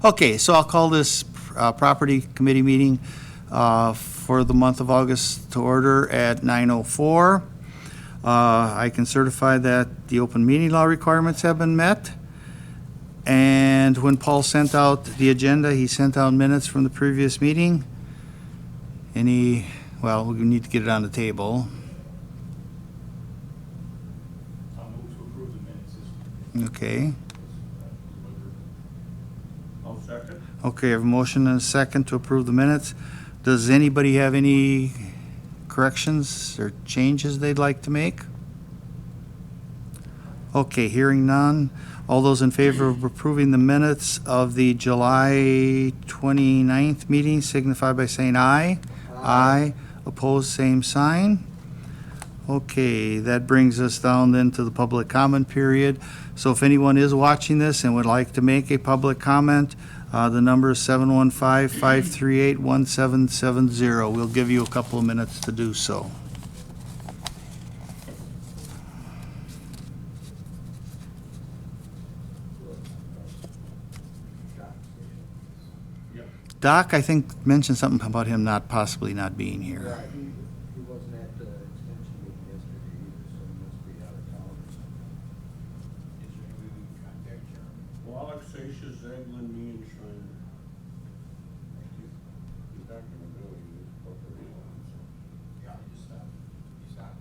Okay, so I'll call this property committee meeting for the month of August to order at 9:04. I can certify that the open meeting law requirements have been met. And when Paul sent out the agenda, he sent out minutes from the previous meeting. Well, we need to get it on the table. I'll move to approve the minutes. Okay. I'll second. Okay, I have a motion and a second to approve the minutes. Does anybody have any corrections or changes they'd like to make? Okay, hearing none. All those in favor of approving the minutes of the July 29th meeting signify by saying aye. Aye. Opposed, same sign. Okay, that brings us down then to the public comment period. So if anyone is watching this and would like to make a public comment, the number is 715-538-1770. We'll give you a couple of minutes to do so. Doc, I think, mentioned something about him possibly not being here. Yeah, he wasn't at the extension meeting yesterday either, so he must be out of town. Is there any way we can contact Jeremy? Well, Alexisha, Zeglin, me, and Schreiner. Thank you. He's back in the village, he's appropriately on, so. Yeah, he stopped.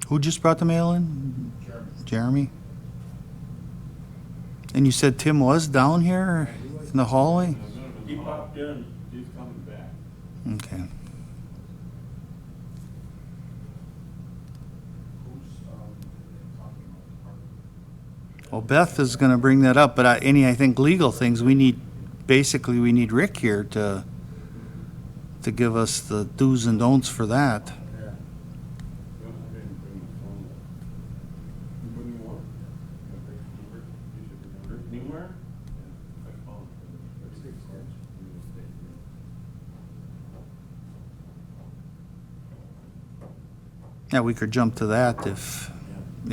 Who just brought the mail in? Jeremy? And you said Tim was down here in the hallway? He popped in, he's coming back. Okay. Who's, talking about the park? Well, Beth is going to bring that up, but I think legal things, we need Rick here to give us the do's and don'ts for that. Yeah. I didn't bring my phone. You bring me one? Rick Niemeyer? I found it. What's the extension? Yeah, we could jump to that if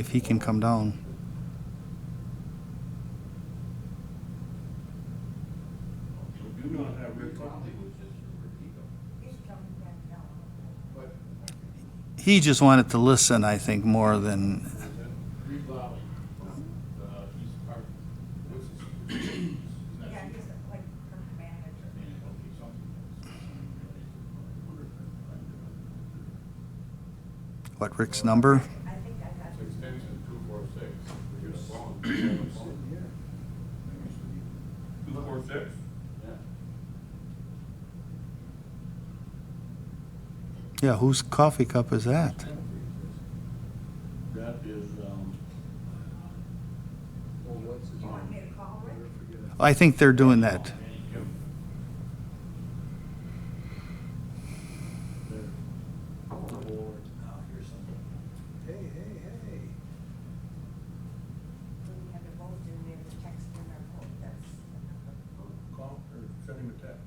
he can come down. We do not have Rick on. He just wanted to listen, I think, more than, Reed Lally. He's part, what's his? Yeah, he's like manager. what, Rick's number? I think I got It's extension 246. We get a phone. Sitting here. 246? Yeah. Yeah, whose coffee cup is that? That is, Well, what's his You want me name? to call Rick? Never forget it. I think they're doing that. Hey, hey, hey. When we have to vote, do we have to text him or vote? That's the number. Call or send him a text.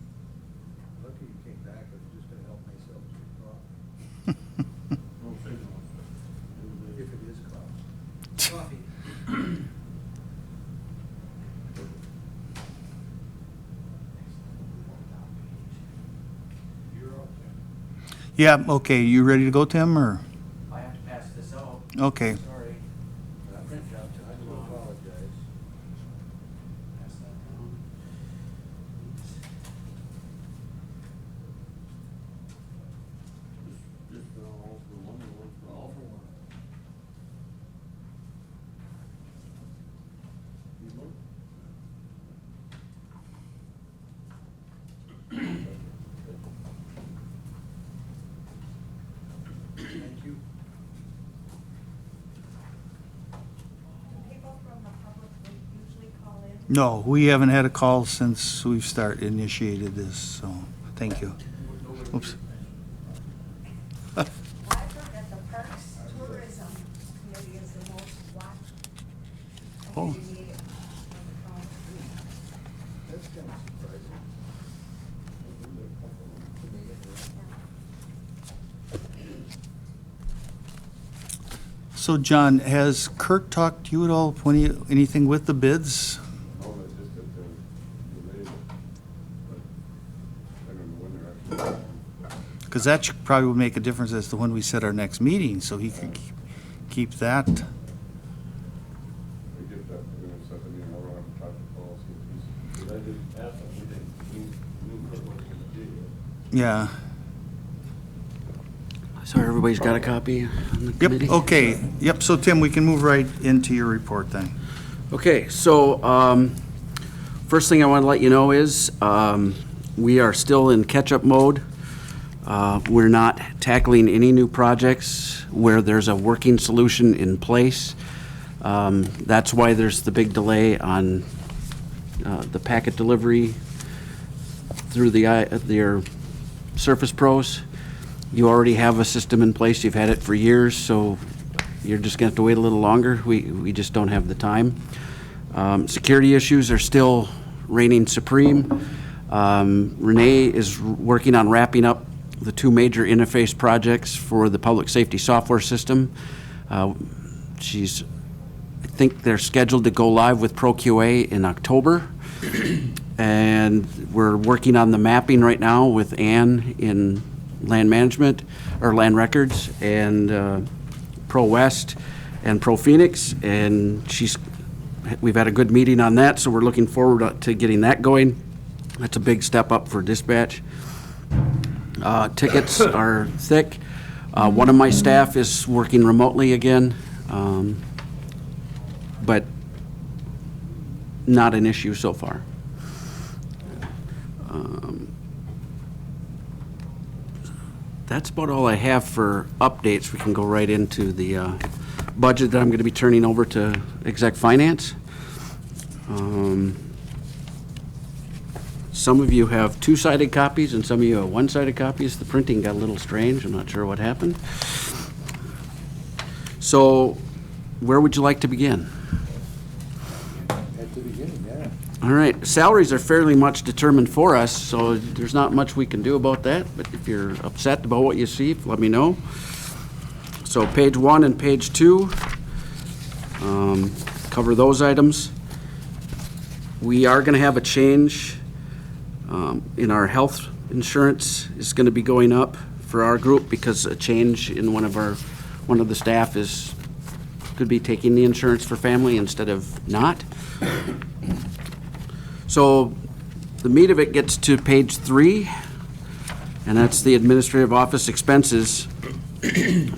Lucky you came back, I was just gonna help myself to coffee. No signal. If it is coffee. Coffee. You're okay. Yeah, okay, you ready to go, Tim, or? I have to pass this out. Okay. Sorry. I do apologize. Pass that down. Just all for one or one for all? All for one. You look. Thank you. Do people from the public usually call in? No, we haven't had a call since we've initiated this, so, thank you. Oops. Well, I've heard that the Parks Tourism Committee is the most watched. Oh. committee meeting on the phone. That's kind of surprising. So, John, has Kurt talked to you at all, anything with the bids? No, it's just that Because that probably would make a difference as to when we set our next meeting, so he could keep that. We get that, we're gonna set the meeting, we're gonna have to talk to Paul, see if he's, because I didn't ask him, we didn't, we knew Kurt wasn't gonna do it. Yeah. So everybody's got a copy on the Yep, committee? okay. Yep, so Tim, we can move right into your report then. Okay, so first thing I want to let you know is we are still in catch-up mode. We're not tackling any new projects where there's a working solution in place. That's why there's the big delay on the packet delivery through their Surface Pros. You already have a system in place, you've had it for years, so you're just gonna have to wait a little longer. We just don't have the time. Security issues are still reigning supreme. Renee is working on wrapping up the two major interface projects for the public safety software system. I think they're scheduled to go live with ProQA in October. And we're working on the mapping right now with Ann in land management, or land records, and Pro West and Pro Phoenix, and we've had a good meeting on that, so we're looking forward to getting that going. That's a big step up for dispatch. Tickets are thick. One of my staff is working remotely again, but not an issue so far. That's about all I have for updates. We can go right into the budget that I'm going to be turning over to Exec Finance. Some of you have two-sided copies and some of you have one-sided copies. The printing got a little strange. I'm not sure what happened. So, where would you like to begin? At the beginning, yeah. All right, salaries are fairly much determined for us, so there's not much we can do about that, but if you're upset about what you see, let me know. So page 1 and page 2, cover those items. We are going to have a change in our health insurance is going to be going up for our group because a change in one of the staff could be taking the insurance for family instead of not. So the meat of it gets to page 3, and that's the administrative office expenses.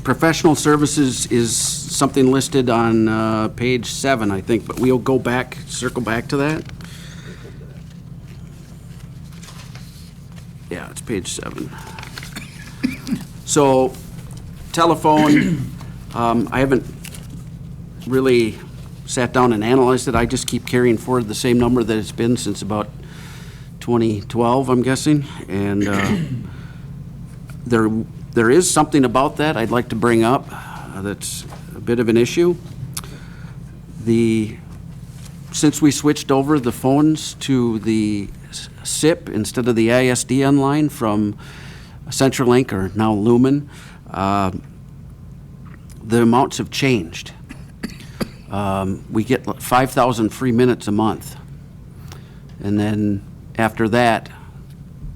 Professional services is something listed on page 7, I think, but we'll go back, circle back to that. Yeah, it's page 7. So telephone, I haven't really sat down and analyzed it. I just keep carrying forward the same number that it's been since about 2012, I'm guessing. And there is something about that I'd like to bring up that's a bit of an issue. Since we switched over the phones to the Cip instead of the ISDN line from CenturyLink, or now Lumen, the amounts have changed. We get 5,000 free minutes a month. And then after that,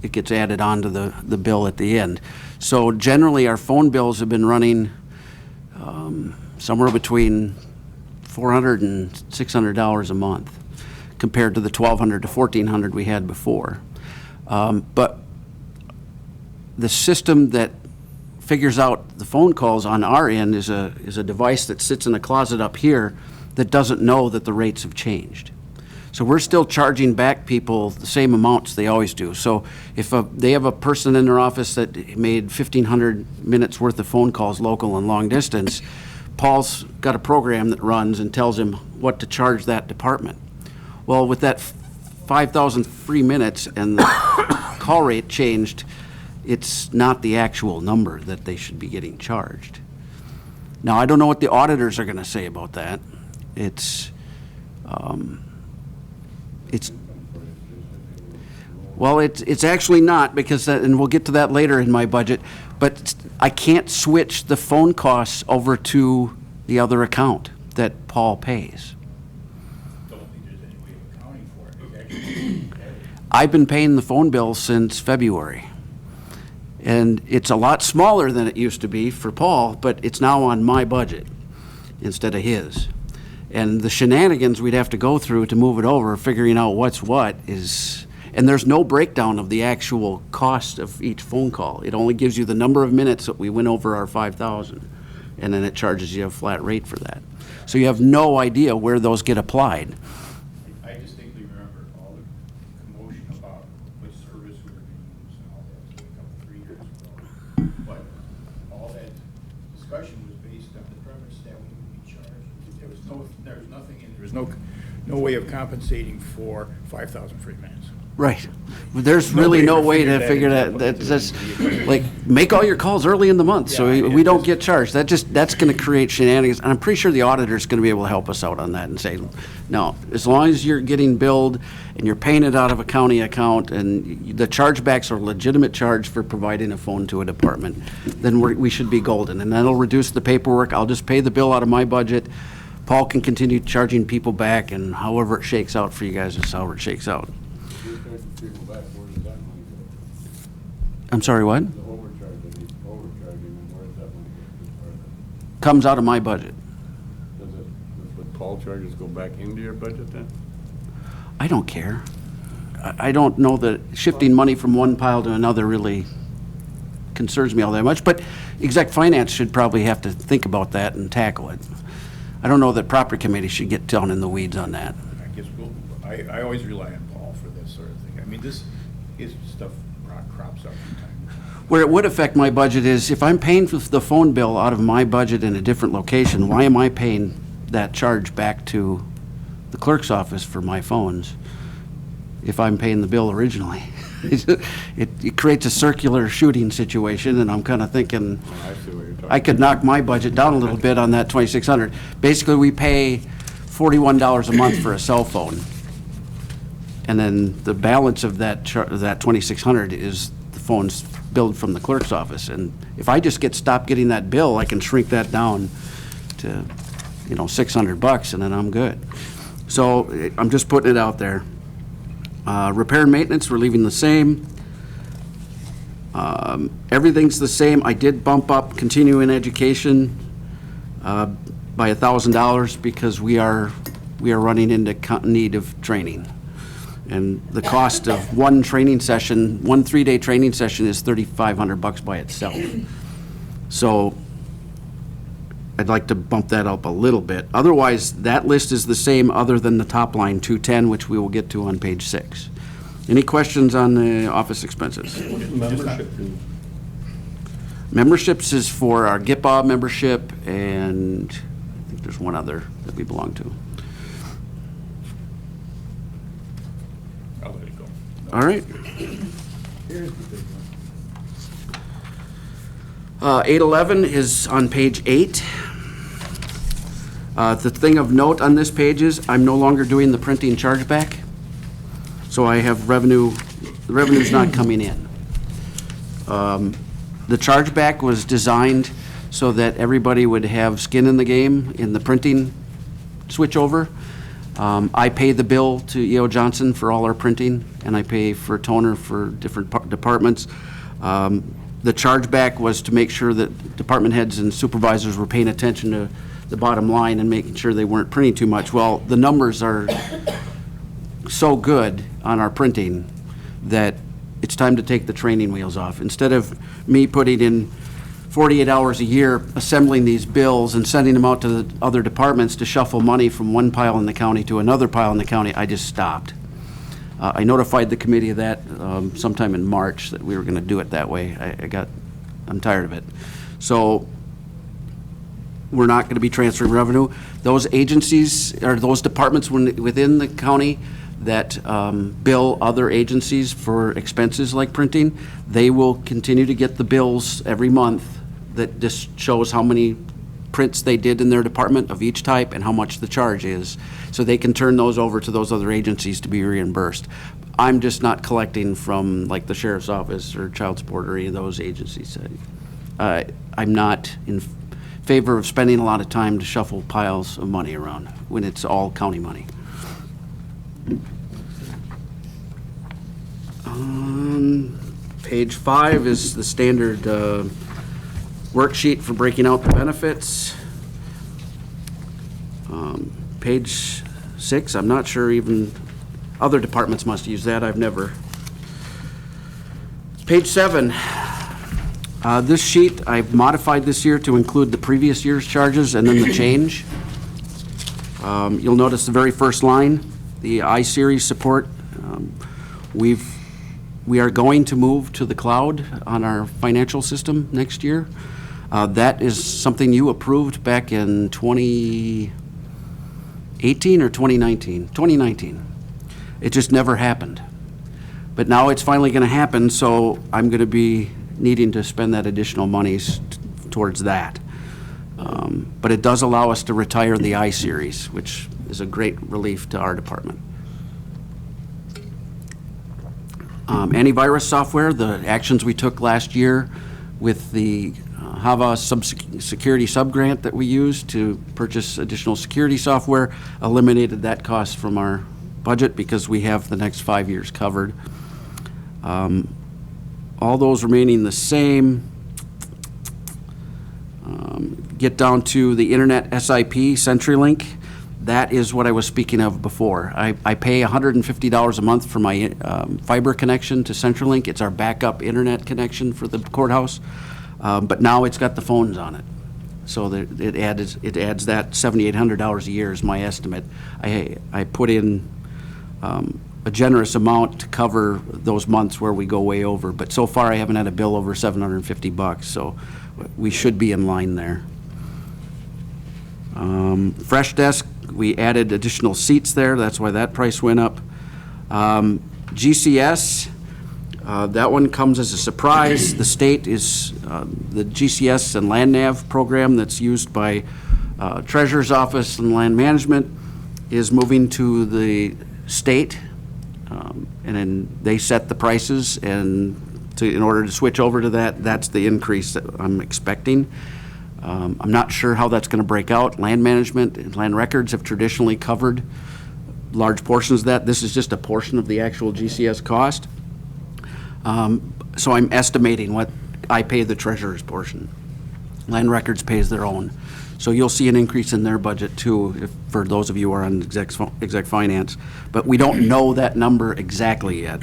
it gets added onto the bill at the end. So generally, our phone bills have been running somewhere between $400 and $600 a month compared to the $1,200 to $1,400 we had before. But the system that figures out the phone calls on our end is a device that sits in a closet up here that doesn't know that the rates have changed. So we're still charging back people the same amounts they always do. So if they have a person in their office that made 1,500 minutes worth of phone calls, local and long distance, Paul's got a program that runs and tells him what to charge that department. Well, with that 5,000 free minutes and the call rate changed, it's not the actual number that they should be getting charged. Now, I don't know what the auditors are going to say about that. It's actually not, because and we'll get to that later in my budget, but I can't switch the phone costs over to the other account that Paul pays. Don't think there's any way of accounting for it. It's actually, I've been paying the phone bill since February, And it's a lot smaller than it used to be for Paul, but it's now on my budget instead of his. And the shenanigans we'd have to go through to move it over, figuring out what's what is, and there's no breakdown of the actual cost of each phone call. It only gives you the number of minutes that we went over our 5,000, and then it charges you a flat rate for that. So you have no idea where those get applied. I distinctly remember all the commotion about which service we were going to use and all that, a couple, 3 years ago. But all that discussion was based on the premise that we would be charged. There was nothing in, there was no way of compensating for 5,000 free minutes. Right. There's really no way to figure that. That's just, like, make all your calls early in the month, so we don't get charged. That's going to create shenanigans. And I'm pretty sure the auditor's going to be able to help us out on that and say, no, as long as you're getting billed and you're paying it out of a county account and the chargebacks are a legitimate charge for providing a phone to a department, then we should be golden. And that'll reduce the paperwork. I'll just pay the bill out of my budget. Paul can continue charging people back, and however it shakes out for you guys is however it shakes out. I'm sorry, what? The overcharging, and where does that money go? Comes out of my budget. Does the call charges go back into your budget then? I don't care. I don't know that shifting money from one pile to another really concerns me all that much, but exec finance should probably have to think about that and tackle it. I don't know that property committee should get down in the weeds on that. I guess I always rely on Paul for this sort of thing. I mean, this is stuff crops up from time to time. Where it would affect my budget is if I'm paying for the phone bill out of my budget in a different location, why am I paying that charge back to the clerk's office for my phones if I'm paying the bill originally? It creates a circular shooting situation, and I'm kind of thinking, I see what you're talking I could knock my budget down a little bit on that 2,600. Basically, we pay $41 a month for a cell phone. And then the balance of that 2,600 is the phones billed from the clerk's office. And if I just stop getting that bill, I can shrink that down to, $600, and then I'm good. So I'm just putting it out there. Repair and maintenance, we're leaving the same. Everything's the same. I did bump up continuing education by $1,000 because we are running into need of training. And the cost of one 3-day training session is $3,500 by itself. So I'd like to bump that up a little bit. Otherwise, that list is the same other than the top line, 210, which we will get to on page 6. Any questions on the office expenses? Membership. Memberships is for our GIPA membership, and I think there's one other that we belong to. I'll let it go. All right. Here's the big one. 811 is on page 8. The thing of note on this page is I'm no longer doing the printing chargeback. So I have revenue, the revenue's not coming in. The chargeback was designed so that everybody would have skin in the game in the printing switchover. I pay the bill to E.O. Johnson for all our printing, and I pay for toner for different departments. The chargeback was to make sure that department heads and supervisors were paying attention to the bottom line and making sure they weren't printing too much. Well, the numbers are so good on our printing that it's time to take the training wheels off. Instead of me putting in 48 hours a year assembling these bills and sending them out to the other departments to shuffle money from one pile in the county to another pile in the county, I just stopped. I notified the committee of that sometime in March that we were going to do it that way. I'm tired of it. So we're not going to be transferring revenue. Those agencies, or those departments within the county that bill other agencies for expenses like printing, they will continue to get the bills every month that just shows how many prints they did in their department of each type and how much the charge is. So they can turn those over to those other agencies to be reimbursed. I'm just not collecting from like the sheriff's office or child support or any of those agencies. I'm not in favor of spending a lot of time to shuffle piles of money around when it's all county money. Page 5 is the standard worksheet for breaking out the benefits. Page 6, I'm not sure even other departments must use that. I've never. Page 7, this sheet I've modified this year to include the previous year's charges and then the change. You'll notice the very first line, the I-Series support. We are going to move to the cloud on our financial system next year. That is something you approved back in 2018 or 2019? 2019. It just never happened. But now it's finally going to happen, so I'm going to be needing to spend that additional monies towards that. But it does allow us to retire the I-Series, which is a great relief to our department. Antivirus software, the actions we took last year with the Java security subgrant that we used to purchase additional security software eliminated that cost from our budget because we have the next 5 years covered. All those remaining the same. Get down to the internet SIP, CenturyLink. That is what I was speaking of before. I pay $150 a month for my fiber connection to CenturyLink. It's our backup internet connection for the courthouse. But now it's got the phones on it. So it adds that $7,800 a year is my estimate. I put in a generous amount to cover those months where we go way over. But so far I haven't had a bill over $750, so we should be in line there. Fresh Desk, we added additional seats there. That's why that price went up. GCS, that one comes as a surprise. The state is the GCS and Land Nav program that's used by Treasurer's Office and Land Management is moving to the state, and then they set the prices, and in order to switch over to that, that's the increase that I'm expecting. I'm not sure how that's going to break out. Land Management and Land Records have traditionally covered large portions of that. This is just a portion of the actual GCS cost. So I'm estimating what I pay the treasurer's portion. Land Records pays their own. So you'll see an increase in their budget too, for those of you who are on exec finance. But we don't know that number exactly yet.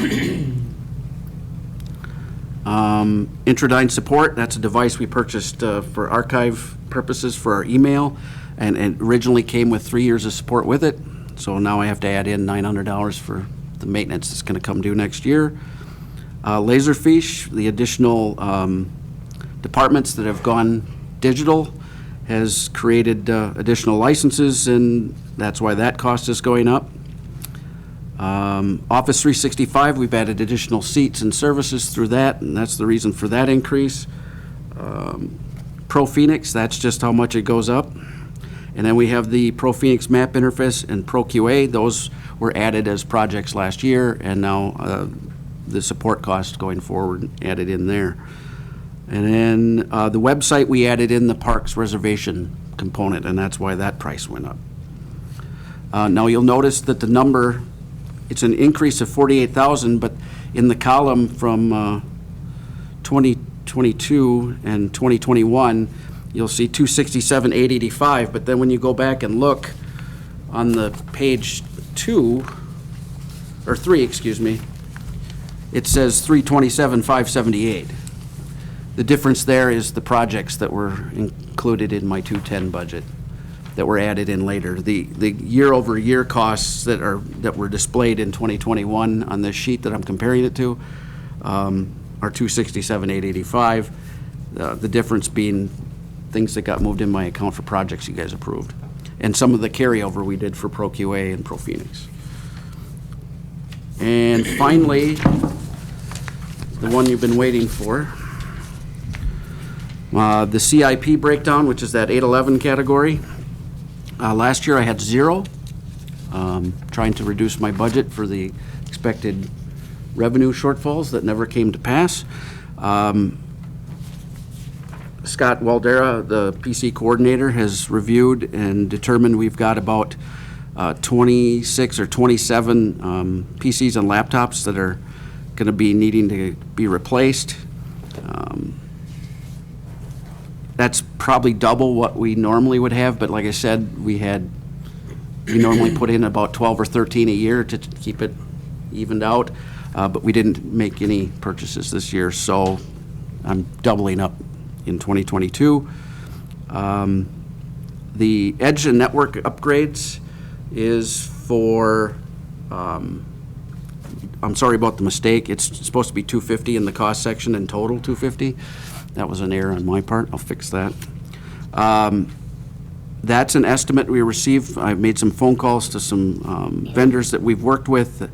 Introdyne support, that's a device we purchased for archive purposes for our email, and it originally came with 3 years of support with it. So now I have to add in $900 for the maintenance that's going to come due next year. Laserfish, the additional departments that have gone digital, has created additional licenses, and that's why that cost is going up. Office 365, we've added additional seats and services through that, and that's the reason for that increase. Pro Phoenix, that's just how much it goes up. And then we have the Pro Phoenix map interface and Pro QA. Those were added as projects last year, and now the support costs going forward added in there. And then the website, we added in the parks reservation component, and that's why that price went up. Now you'll notice that the number, it's an increase of $48,000, but in the column from 2022 and 2021, you'll see $267,885. But then when you go back and look on the page 3, excuse me, it says $327,578. The difference there is the projects that were included in my 210 budget that were added in later. The year-over-year costs that were displayed in 2021 on this sheet that I'm comparing it to are $267,885. The difference being things that got moved in my account for projects you guys approved, and some of the carryover we did for Pro QA and Pro Phoenix. And finally, the one you've been waiting for, the CIP breakdown, which is that 811 category. Last year I had 0, trying to reduce my budget for the expected revenue shortfalls that never came to pass. Scott Waldera, the PC coordinator, has reviewed and determined we've got about 26 or 27 PCs and laptops that are going going to be needing to be replaced. That's probably double what we normally would have, but like I said, we normally put in about 12 or 13 a year to keep it evened out, but we didn't make any purchases this year, so I'm doubling up in 2022. The edge and network upgrades is for, I'm sorry about the mistake, it's supposed to be 250 in the cost section and total 250. That was an error on my part, I'll fix that. That's an estimate we received. I've made some phone calls to some vendors that we've worked with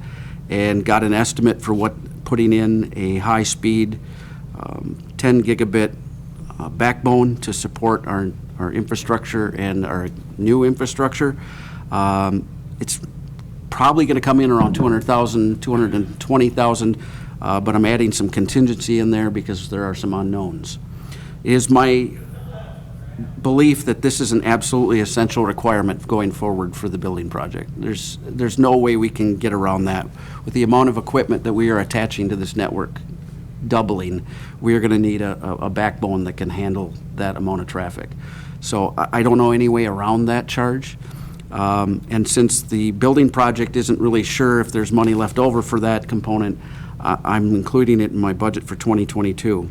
and got an estimate for what putting in a high-speed 10 gigabit backbone to support our infrastructure and our new infrastructure. It's probably going to come in around 200,000, 220,000, but I'm adding some contingency in there because there are some unknowns. It is my belief that this is an absolutely essential requirement going forward for the building project. There's no way we can get around that. With the amount of equipment that we are attaching to this network doubling, we are going to need a backbone that can handle that amount of traffic. So I don't know any way around that charge. And since the building project isn't really sure if there's money left over for that component, I'm including it in my budget for 2022.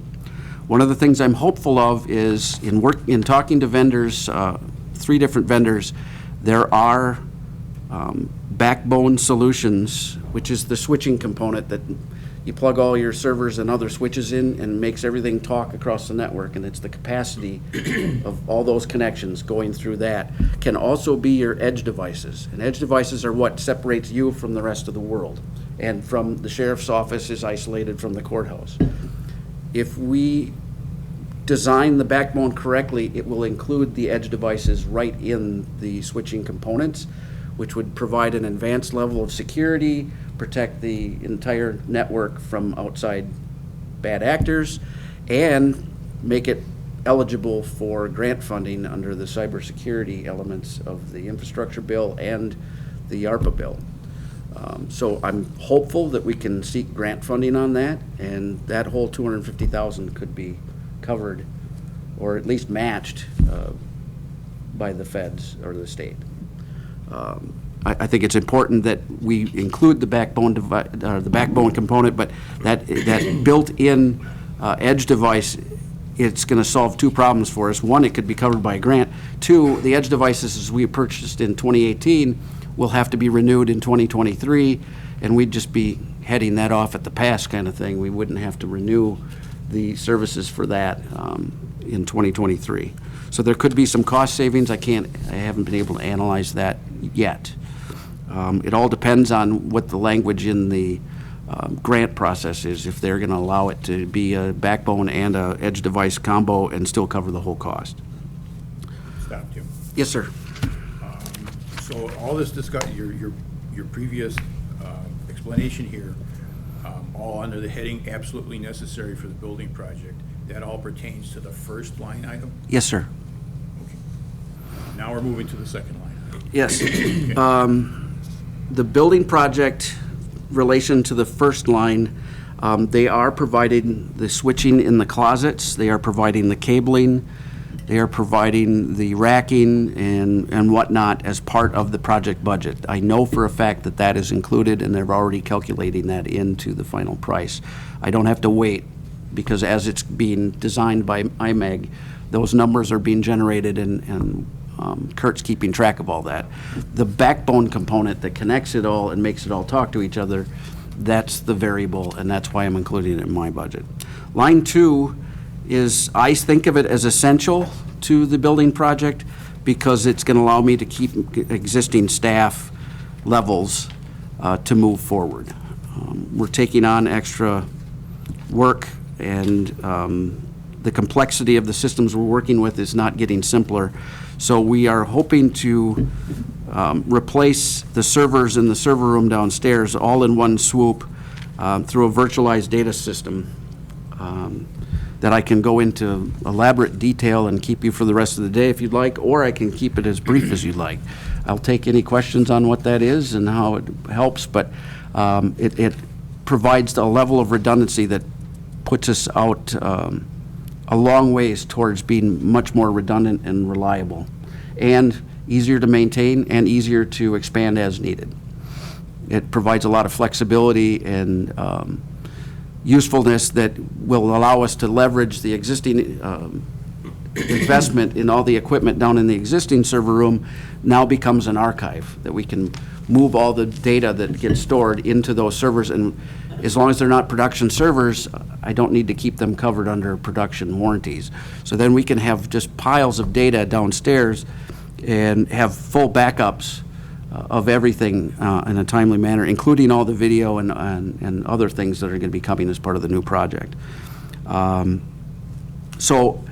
One of the things I'm hopeful of is in talking to vendors, 3 different vendors, there are backbone solutions, which is the switching component that you plug all your servers and other switches in and makes everything talk across the network, and it's the capacity of all those connections going through that. Can also be your edge devices, and edge devices are what separates you from the rest of the world, and from the sheriff's office is isolated from the courthouse. If we design the backbone correctly, it will include the edge devices right in the switching components, which would provide an advanced level of security, protect the entire network from outside bad actors, and make it eligible for grant funding under the cybersecurity elements of the infrastructure bill and the ARPA bill. So I'm hopeful that we can seek grant funding on that, and that whole $250,000 could be covered or at least matched by the feds or the state. I think it's important that we include the backbone component, but that built-in edge device, it's going to solve 2 problems for us. 1, it could be covered by a grant. 2, the edge devices as we purchased in 2018 will have to be renewed in 2023, and we'd just be heading that off at the pass kind of thing. We wouldn't have to renew the services for that in 2023. So there could be some cost savings. I haven't been able to analyze that yet. It all depends on what the language in the grant process is, if they're going to allow it to be a backbone and a edge device combo and still cover the whole cost. Stop, Jim. Yes, sir. So all this your previous explanation here, all under the heading absolutely necessary for the building project, that all pertains to the first line item? Yes, sir. Okay. Now we're moving to the second line item. Yes. The building project relation to the first line, they are providing the switching in the closets, they are providing the cabling, they are providing the racking and whatnot as part of the project budget. I know for a fact that that is included, and they're already calculating that into the final price. I don't have to wait, because as it's being designed by IMEG, those numbers are being generated, and Kurt's keeping track of all that. The backbone component that connects it all and makes it all talk to each other, that's the variable, and that's why I'm including it in my budget. Line 2 is, I think of it as essential to the building project because it's going to allow me to keep existing staff levels to move forward. We're taking on extra work, and the complexity of the systems we're working with is not getting simpler. So we are hoping to replace the servers in the server room downstairs all in one swoop through a virtualized data system that I can go into elaborate detail and keep you for the rest of the day if you'd like, or I can keep it as brief as you'd like. I'll take any questions on what that is and how it helps, but it provides a level of redundancy that puts us out a long ways towards being much more redundant and reliable, and easier to maintain and easier to expand as needed. It provides a lot of flexibility and usefulness that will allow us to leverage the existing investment in all the equipment down in the existing server room. Now becomes an archive that we can move all the data that gets stored into those servers, and as long as they're not production servers, I don't need to keep them covered under production warranties. So then we can have just piles of data downstairs and have full backups of everything in a timely manner, including all the video and other things that are going to be coming as part of the new project. So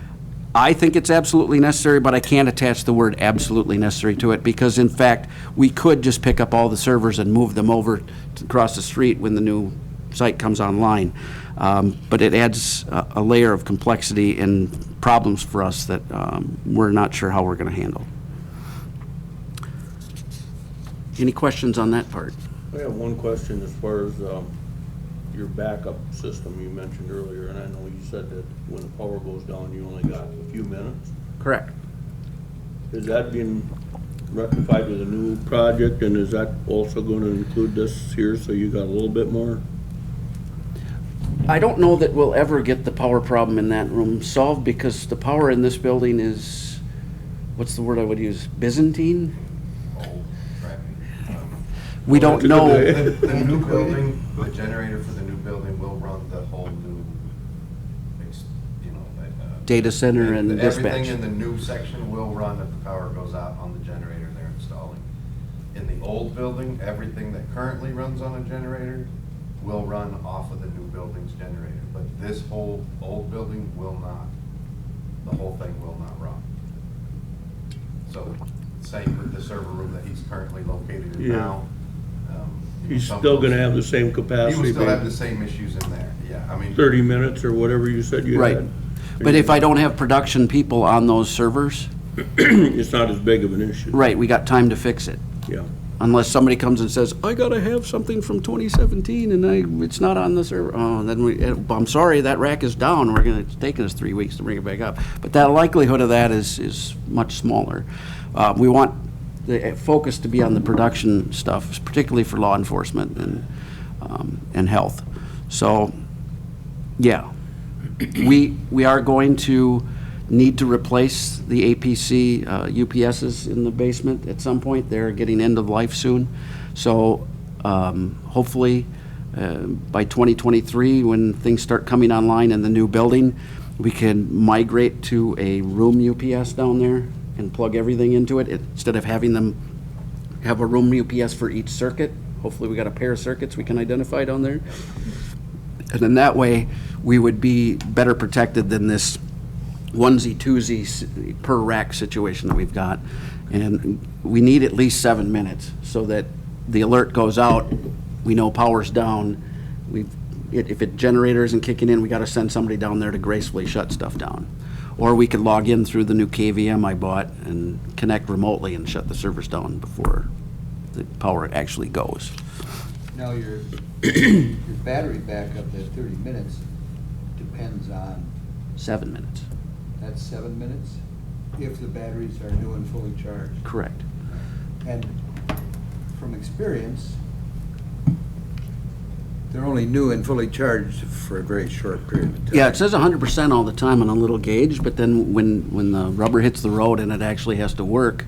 I think it's absolutely necessary, but I can't attach the word absolutely necessary to it, because in fact, we could just pick up all the servers and move them over across the street when the new site comes online. But it adds a layer of complexity and problems for us that we're not sure how we're going to handle. Any questions on that part? I have one question as far as your backup system you mentioned earlier, and I know you said that when the power goes down, you only got a few minutes. Correct. Is that being rectified with a new project, and is that also going to include this here, so you got a little bit more? I don't know that we'll ever get the power problem in that room solved, because the power in this building is, what's the word I would use, Byzantine? We don't know. The new building, the generator for the new building will run the whole new, Data center and dispatch. Everything in the new section will run if the power goes out on the generator they're installing. In the old building, everything that currently runs on a generator will run off of the new building's generator. But this whole old building will not. The whole thing will not run. So, same with the server room that he's currently located in Yeah. now. He's still going to have the same He capacity, will still have the maybe same issues in there, yeah, I mean. 30 minutes or whatever you said you Right. had. But if I don't have production people on those servers, It's not as big of an issue. right, we got time to fix it. Yeah. Unless somebody comes and says, I gotta have something from 2017 and it's not on the server. Oh, then I'm sorry, that rack is down. It's taken us 3 weeks to bring it back up. But that likelihood of that is much smaller. We want the focus to be on the production stuff, particularly for law enforcement and health. So, yeah, we are going to need to replace the APC UPSs in the basement at some point. They're getting end of life soon. So hopefully by 2023, when things start coming online in the new building, we can migrate to a room UPS down there and plug everything into it instead of having them have a room UPS for each circuit. Hopefully we got a pair of circuits we can identify down there. And then that way we would be better protected than this onesie twosie per rack situation that we've got. And we need at least 7 minutes so that the alert goes out, we know power's down. If it generator isn't kicking in, we got to send somebody down there to gracefully shut stuff down. Or we could log in through the new KVM I bought and connect remotely and shut the servers down before the power actually goes. Now, your battery backup, that 30 minutes, depends on, 7 minutes. that's 7 minutes, if the batteries are new and fully charged. Correct. And from experience, they're only new and fully charged for a very short period of time. Yeah, it says 100% all the time on a little gauge, but then when the rubber hits the road and it actually has to work,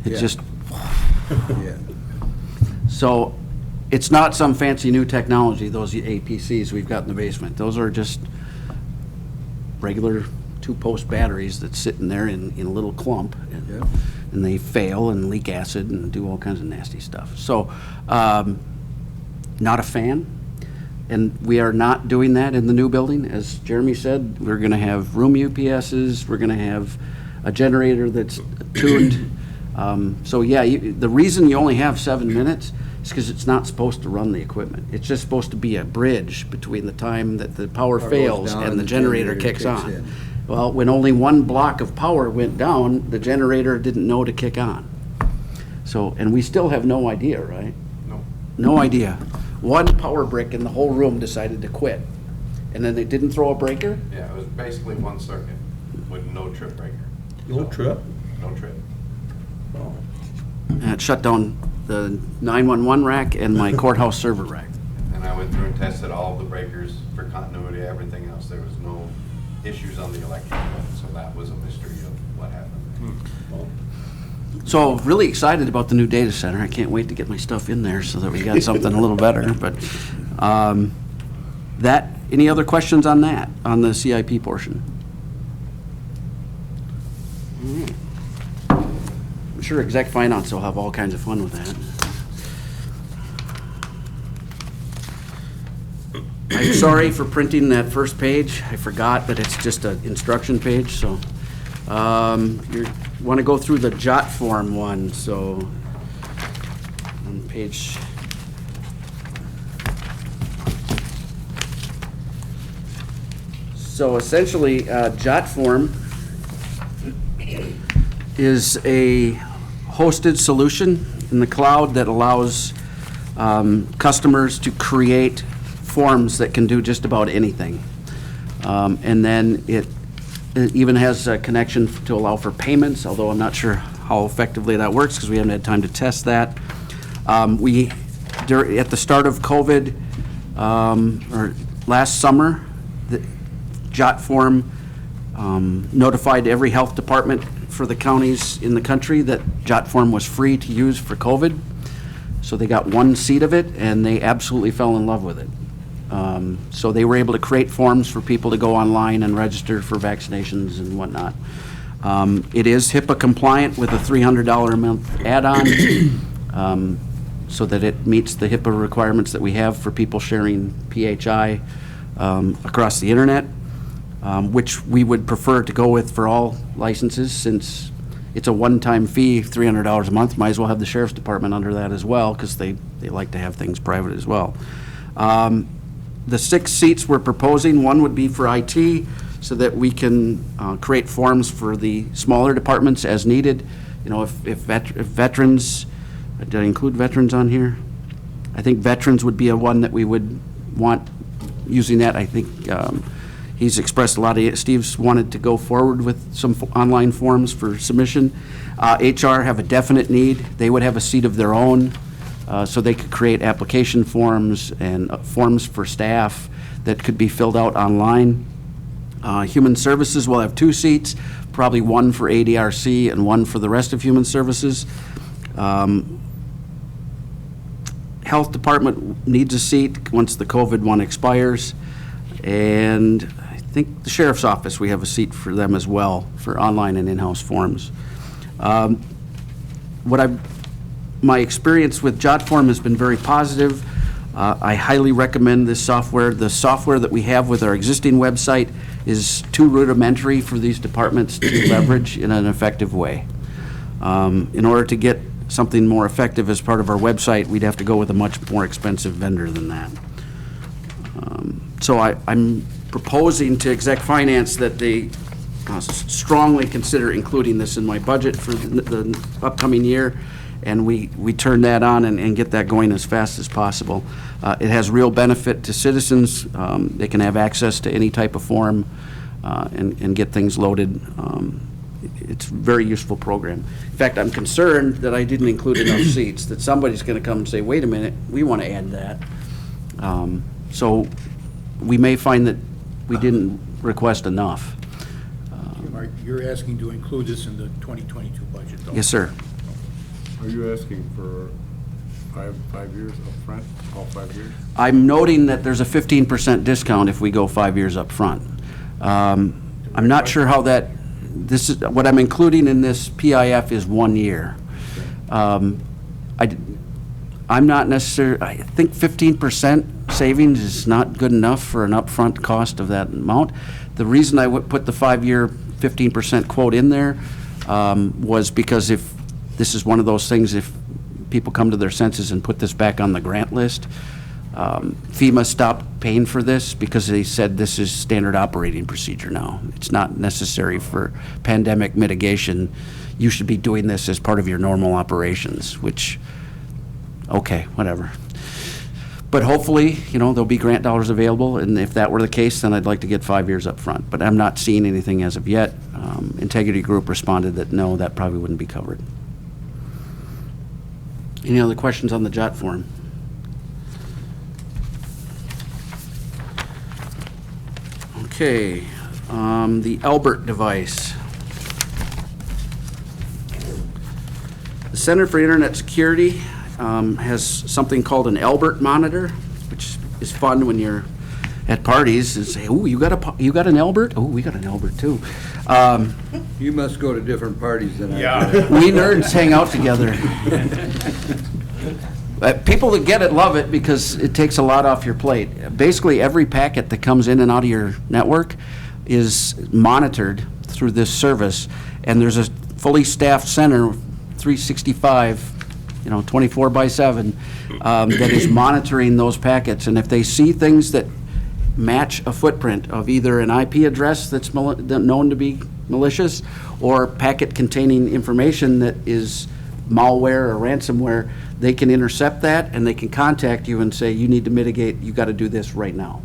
it Yeah. just, Yeah. so it's not some fancy new technology, those APCs we've got in the basement. Those are just regular two-post batteries that sit in there in a little clump, Yeah. and they fail and leak acid and do all kinds of nasty stuff. So, not a fan. And we are not doing that in the new building. As Jeremy said, we're going to have room UPSs, we're going to have a generator that's tuned. So yeah, the reason you only have 7 minutes is because it's not supposed to run the equipment. It's just supposed to be a bridge between the time that the power Power goes fails down and the generator kicks kicks on. in. Well, when only one block of power went down, the generator didn't know to kick on. So, and we still have no idea, right? No. No idea one power brick in the whole room decided to quit. And then they didn't throw a breaker? Yeah, it was basically one circuit with no trip breaker. No trip? No trip. Oh. And it shut down the 911 rack and my courthouse server rack. And I went through and tested all the breakers for continuity, everything else. There was no issues on the electrical, so that was a mystery of what happened. Well, So really excited about the new data center. I can't wait to get my stuff in there so that we got something a little better. But any other questions on that, on the CIP portion? I'm sure exec finance will have all kinds of fun with that. I'm sorry for printing that first page. I forgot, but it's just an instruction page, so. You want to go through the jot form one, so on page. So essentially, jot form is a hosted solution in the cloud that allows customers to create forms that can do just about anything. And then it even has a connection to allow for payments, although I'm not sure how effectively that works because we haven't had time to test that. At the start of COVID, or last summer, the jot form notified every health department for the counties in the country that jot form was free to use for COVID. So they got one seat of it and they absolutely fell in love with it. So they were able to create forms for people to go online and register for vaccinations and whatnot. It is HIPAA compliant with a $300 a month add-on, so that it meets the HIPAA requirements that we have for people sharing PHI across the internet, which we would prefer to go with for all licenses since it's a one-time fee, $300 a month. Might as well have the sheriff's department under that as well because they like to have things private as well. The 6 seats we're proposing, one would be for IT so that we can create forms for the smaller departments as needed. You know, if veterans, did I include veterans on here? I think veterans would be a one that we would want using that. I think he's expressed a lot of, Steve's wanted to go forward with some online forms for submission. HR have a definite need. They would have a seat of their own. So they could create application forms and forms for staff that could be filled out online. Human Services will have 2 seats, probably one for ADRC and one for the rest of Human Services. Health Department needs a seat once the COVID one expires. And I think the Sheriff's Office, we have a seat for them as well for online and in-house forms. My experience with JotForm has been very positive. I highly recommend this software. The software that we have with our existing website is too rudimentary for these departments to leverage in an effective way. In order to get something more effective as part of our website, we'd have to go with a much more expensive vendor than that. So I'm proposing to Exec Finance that they strongly consider including this in my budget for the upcoming year. And we turn that on and get that going as fast as possible. It has real benefit to citizens. They can have access to any type of form and get things loaded. It's a very useful program. In fact, I'm concerned that I didn't include enough seats, that somebody's going to come and say, wait a minute, we want to add that. So we may find that we didn't request enough. You're asking to include this in the 2022 budget, though? Yes, sir. Are you asking for five years up front, all 5 years? I'm noting that there's a 15% discount if we go 5 years up front. I'm not sure how that, this is, what I'm including in this PIF is 1 year. I'm not necessarily, I think 15% savings is not good enough for an upfront cost of that amount. The reason I would put the 5-year 15% quote in there was because if this is one of those things, if people come to their senses and put this back on the grant list, FEMA stopped paying for this because they said this is standard operating procedure now. It's not necessary for pandemic mitigation. You should be doing this as part of your normal operations, which, okay, whatever. But hopefully, there'll be grant dollars available, and if that were the case, then I'd like to get 5 years up front. But I'm not seeing anything as of yet. Integrity Group responded that no, that probably wouldn't be covered. Any other questions on the JOT form? Okay, the Albert device. The Center for Internet Security has something called an Albert monitor, which is fun when you're at parties and say, "Oh, you got an Albert? Oh, we got an Albert too." You must go to different parties than I do. Yeah. We nerds hang out together. People that get it love it because it takes a lot off your plate. Basically, every packet that comes in and out of your network is monitored through this service, and there's a fully staffed center, 365, 24/7, that is monitoring those packets. And if they see things that match a footprint of either an IP address that's known to be malicious or packet containing information that is malware or ransomware, they can intercept that and they can contact you and say, you need to mitigate, you got to do this right now.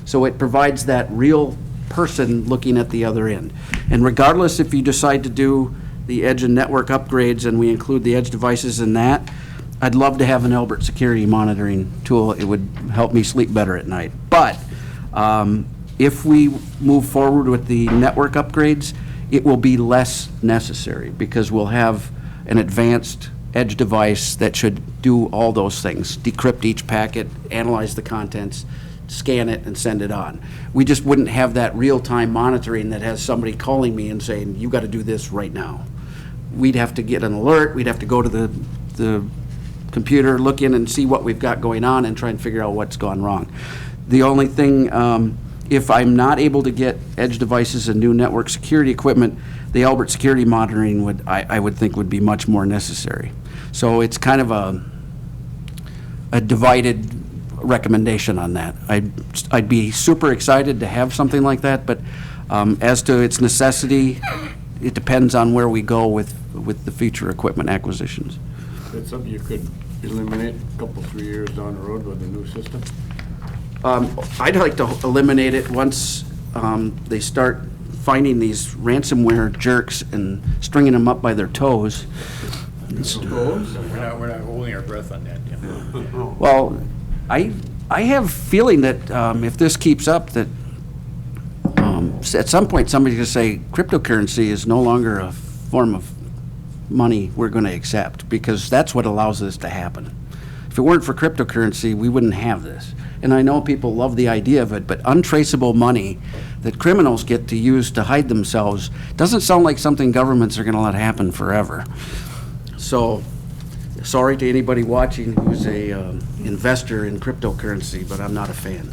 So it provides that real person looking at the other end. And regardless if you decide to do the edge and network upgrades and we include the edge devices in that, I'd love to have an Albert security monitoring tool. It would help me sleep better at night. But if we move forward with the network upgrades, it will be less necessary because we'll have an advanced edge device that should do all those things: decrypt each packet, analyze the contents, scan it, and send it on. We just wouldn't have that real-time monitoring that has somebody calling me and saying, you got to do this right now. We'd have to get an alert, we'd have to go to the computer, look in and see what we've got going on and try and figure out what's gone wrong. The only thing, if I'm not able to get edge devices and new network security equipment, the Albert security monitoring I would think would be much more necessary. So it's kind of a divided recommendation on that. I'd be super excited to have something like that, but as to its necessity, it depends on where we go with the future equipment acquisitions. That's something you could eliminate a couple, 3 years down the road with a new system? I'd like to eliminate it once they start finding these ransomware jerks and stringing them up by their toes. We're not holding our breath on that, yeah. Well, I have a feeling that if this keeps up, that at some point somebody's going to say cryptocurrency is no longer a form of money we're going to accept, because that's what allows this to happen. If it weren't for cryptocurrency, we wouldn't have this. And I know people love the idea of it, but untraceable money that criminals get to use to hide themselves doesn't sound like something governments are going to let happen forever. So, sorry to anybody watching who's a investor in cryptocurrency, but I'm not a fan.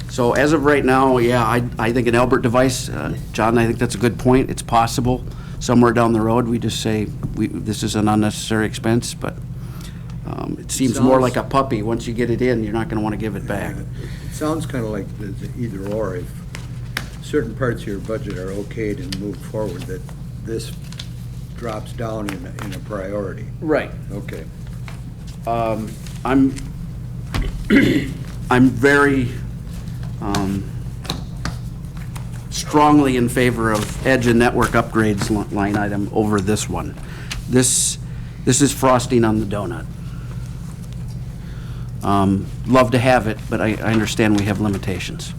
So as of right now, yeah, I think an Albert device, John, I think that's a good point. It's possible somewhere down the road we just say this is an unnecessary expense, but it seems more like a puppy. Once you get it in, you're not going to want to give it back. It sounds kind of like the either or. If certain parts of your budget are okayed and moved forward, that this drops down in a priority. Right. Okay. I'm very strongly in favor of edge and network upgrades line item over this one. This is frosting on the donut. Love to have it, but I understand we have limitations.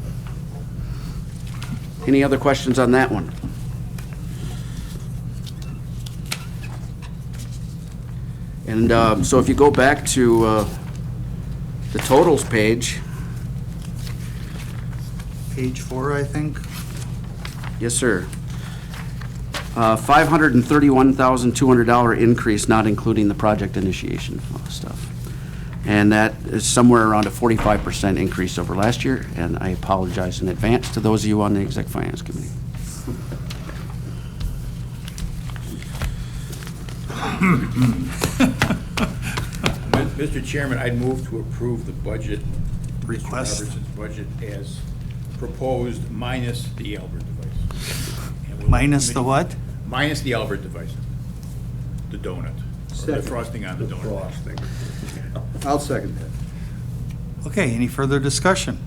Any other questions on that one? And so if you go back to the totals page. Page 4, I think. Yes, sir. $531,200 increase, not including the project initiation stuff. And that is somewhere around a 45% increase over last year, and I apologize in advance to those of you on the Exec Finance Committee. Mr. Chairman, I'd move to approve the budget, Request. Mr. Robertson's budget as proposed minus the Albert device. And we'll Minus the what? Minus the Albert device, the donut, or the frosting on the donut. I'll second that. Okay, any further discussion?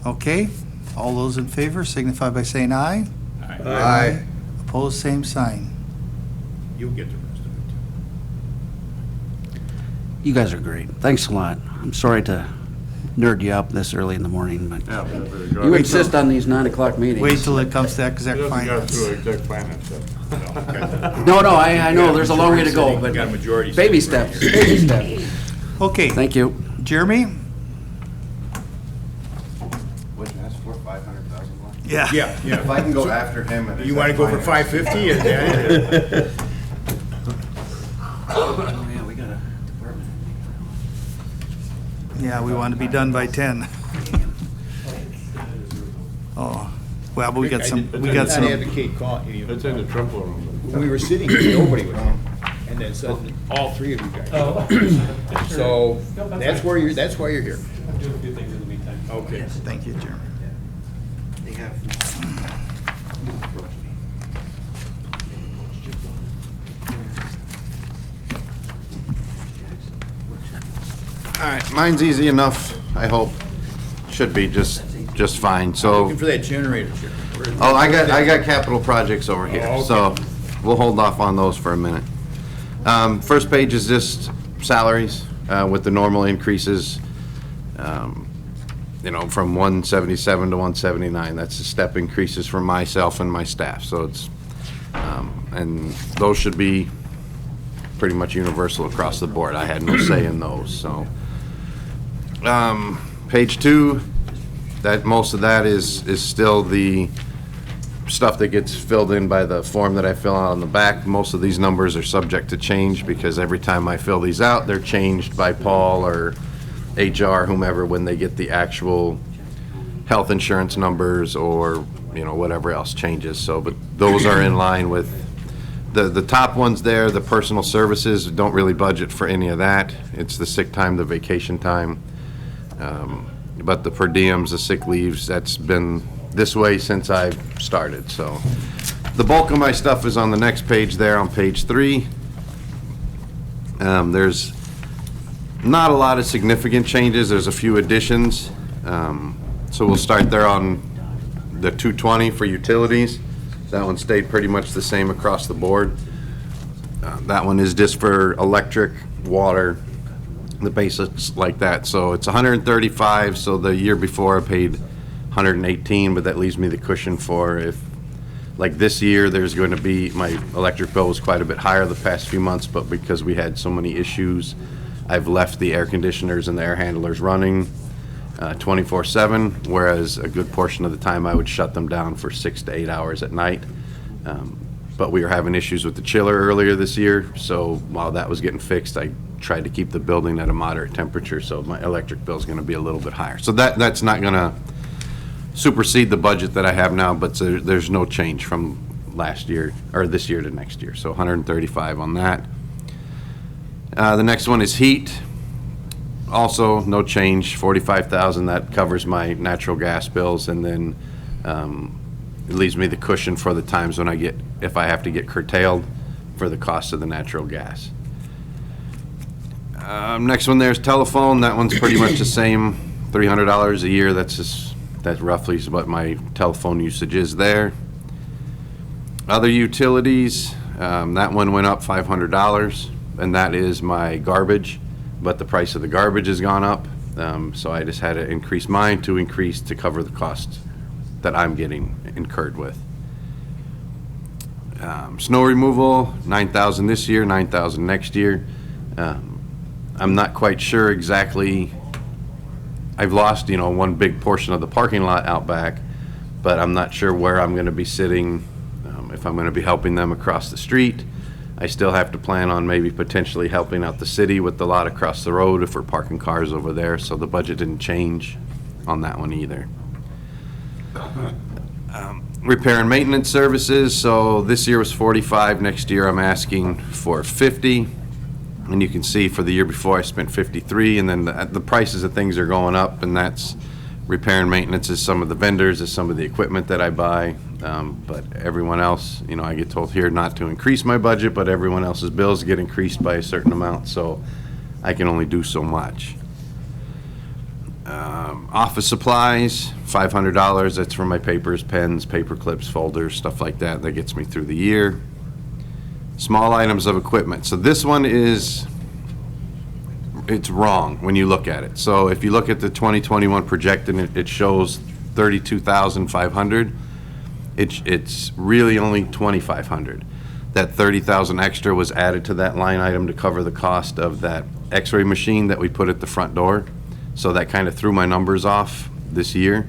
Okay, all those in favor signify by saying aye. Aye. Opposed, same sign. You'll get the rest of it. You guys are great. Thanks a lot. I'm sorry to nerd you up this early in the morning, but you insist on these 9 o'clock meetings. Wait till it comes to exec He doesn't got through finance. exec finance stuff. No, I know, there's a long way to go, We but got a majority. baby sitting right steps, here. baby steps. Okay, Thank you. Jeremy? What'd you ask for, 500,000 more? Yeah. Yeah, If yeah. I can go after him and. You wanna go for 550? Is that it? Oh, yeah, we got a department. Yeah, we want to be done by 10. Oh, well, but we got some, we got Not some, advocate calling you. It's in the Trempealeau room. When we were sitting here, nobody was on, and then suddenly, all three of you guys. So, that's why you're here. I'm doing a few things in the meantime. Okay. thank you, Jeremy. They have. All right, mine's easy enough, I hope. Should be just fine, so. Looking for that generator, Jeremy. Oh, I got capital projects over here, Oh, okay. so we'll hold off on those for a minute. First page is just salaries, with the normal increases, from 177 to 179. That's the step increases for myself and my staff, so it's, and those should be pretty much universal across the board. I had no say in those, so. Page 2, most of that is still the stuff that gets filled in by the form that I fill out on the back. Most of these numbers are subject to change because every time I fill these out, they're changed by Paul or HR, whomever, when they get the actual health insurance numbers or, whatever else changes. So, but those are in line with the top ones there. The personal services, don't really budget for any of that. It's the sick time, the vacation time. But the per diems, the sick leaves, that's been this way since I've started, so. The bulk of my stuff is on the next page there, on page 3. There's not a lot of significant changes, there's a few additions. So we'll start there on the 220 for utilities. That one stayed pretty much the same across the board. That one is just for electric, water, the basics like that. So it's 135, so the year before I paid 118, but that leaves me the cushion for if, like this year, there's going to be, my electric bill was quite a bit higher the past few months, but because we had so many issues, I've left the air conditioners and the air handlers running 24/7, whereas a good portion of the time I would shut them down for 6 to 8 hours at night. But we were having issues with the chiller earlier this year, so while that was getting fixed, I tried to keep the building at a moderate temperature, so my electric bill is going to be a little bit higher. So that's not going to supersede the budget that I have now, but there's no change from last year, or this year to next year, so 135 on that. The next one is heat. Also, no change, 45,000, that covers my natural gas bills, and then it leaves me the cushion for the times when if I have to get curtailed for the cost of the natural gas. Next one there is telephone. That one's pretty much the same, $300 a year. That's roughly what my telephone usage is there. Other utilities, that one went up $500, and that is my garbage, but the price of the garbage has gone up, so I just had to increase mine to cover the cost that I'm getting incurred with. Snow removal, $9,000 this year, $9,000 next year. I'm not quite sure exactly. I've lost, one big portion of the parking lot out back, but I'm not sure where I'm going to be sitting, if I'm going to be helping them across the street. I still have to plan on maybe potentially helping out the city with the lot across the road if we're parking cars over there, so the budget didn't change on that one either. Repair and maintenance services, so this year was 45, next year I'm asking for 50. And you can see for the year before I spent 53, and then the prices of things are going up, and that's repair and maintenance is some of the vendors, is some of the equipment that I buy, but everyone else, I get told here not to increase my budget, but everyone else's bills get increased by a certain amount, so I can only do so much. Office supplies, $500, that's for my papers, pens, paper clips, folders, stuff like that. That gets me through the year. Small items of equipment. So this one is, it's wrong when you look at it. So if you look at the 2021 projected, it shows 32,500. It's really only 2,500. That 30,000 extra was added to that line item to cover the cost of that x-ray machine that we put at the front door. So that kind of threw my numbers off this year.